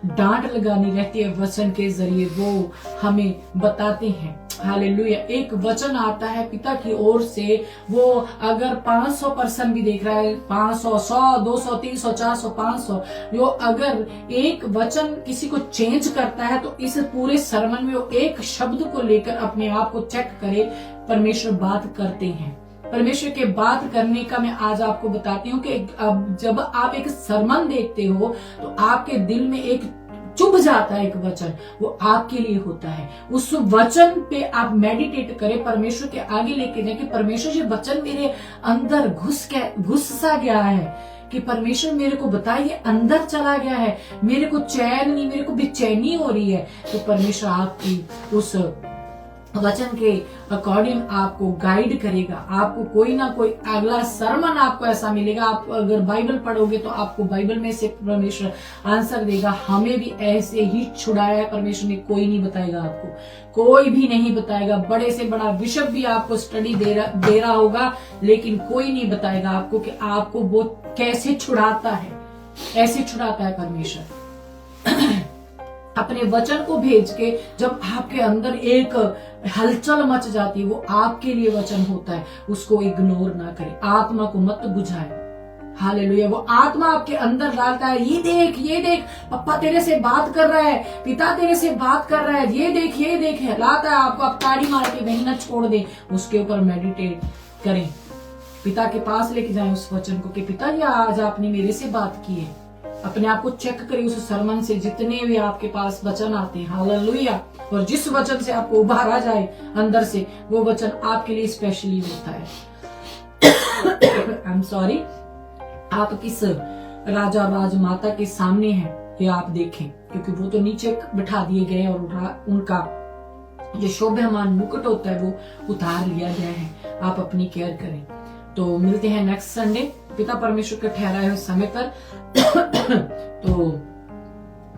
डांट लगानी रहती है वचन के जरिए, वो हमें बताते हैं। हालेलुया। एक वचन आता है पिता की ओर से, वो अगर 500% भी देख रहा है, 500, 100, 200, 300, 400, 500, जो अगर एक वचन किसी को चेंज करता है तो इस पूरे सरमन में वो एक शब्द को लेकर अपने आप को चेक करे। परमेश्वर बात करते हैं। परमेश्वर के बात करने का मैं आज आपको बताती हूँ कि अब जब आप एक सरमन देखते हो तो आपके दिल में एक चुभ जाता है एक वचन, वो आपके लिए होता है। उस वचन पे आप मेडिटेट करें, परमेश्वर के आगे लेके जाए कि परमेश्वर ये वचन मेरे अंदर घुस सा गया है कि परमेश्वर मेरे को बताइए अंदर चला गया है, मेरे को चैन नहीं, मेरे को बेचैनी हो रही है, तो परमेश्वर आपकी उस वचन के अकॉर्डिंग आपको गाइड करेगा। आपको कोई ना कोई अगला सरमन आपको ऐसा मिलेगा। आप अगर बाइबल पढ़ोगे तो आपको बाइबल में से परमेश्वर आंसर देगा। हमें भी ऐसे ही छुड़ाया है परमेश्वर ने, कोई नहीं बताएगा आपको, कोई भी नहीं बताएगा। बड़े से बड़ा बिशप भी आपको स्टडी दे रहा होगा, लेकिन कोई नहीं बताएगा आपको कि आपको वो कैसे छुड़ाता है। ऐसे छुड़ाता है परमेश्वर अपने वचन को भेज के। जब आपके अंदर एक हलचल मच जाती है, वो आपके लिए वचन होता है, उसको इग्नोर ना करें, आत्मा को मत बुझाए। हालेलुया। वो आत्मा आपके अंदर डालता है, ये देख पप्पा तेरे से बात कर रहा है, पिता तेरे से बात कर रहा है, ये देख हिलाता है आपको। आप ताड़ी मार के वहीं न छोड़ दें, उसके ऊपर मेडिटेट करें, पिता के पास लेके जाएं उस वचन को कि पिता जी आज आपने मेरे से बात की है। अपने आप को चेक करें उस सरमन से, जितने भी आपके पास वचन आते हैं। हालेलुया। और जिस वचन से आपको उभारा जाए अंदर से, वो वचन आपके लिए स्पेशली होता है। I am sorry. आप किस राजा राजमाता के सामने हैं ये आप देखें, क्योंकि वो तो नीचे बिठा दिए गए और उनका जो शोभायमान मुकुट होता है वो उतार लिया गया है। आप अपनी केयर करें। तो मिलते हैं नेक्स्ट संडे पिता परमेश्वर के ठहराए हुए समय पर। तो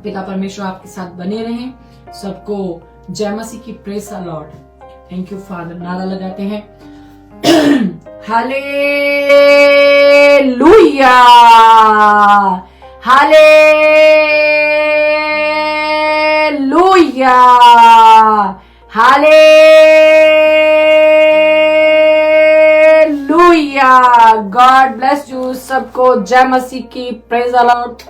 पिता परमेश्वर आपके साथ बने रहें। सबको जय मसीह की। Praise the Lord. Thank you father. नारा लगाते हैं hallelujah, hallelujah, hallelujah. God bless you सबको। जय मसीह की। Praise the Lord.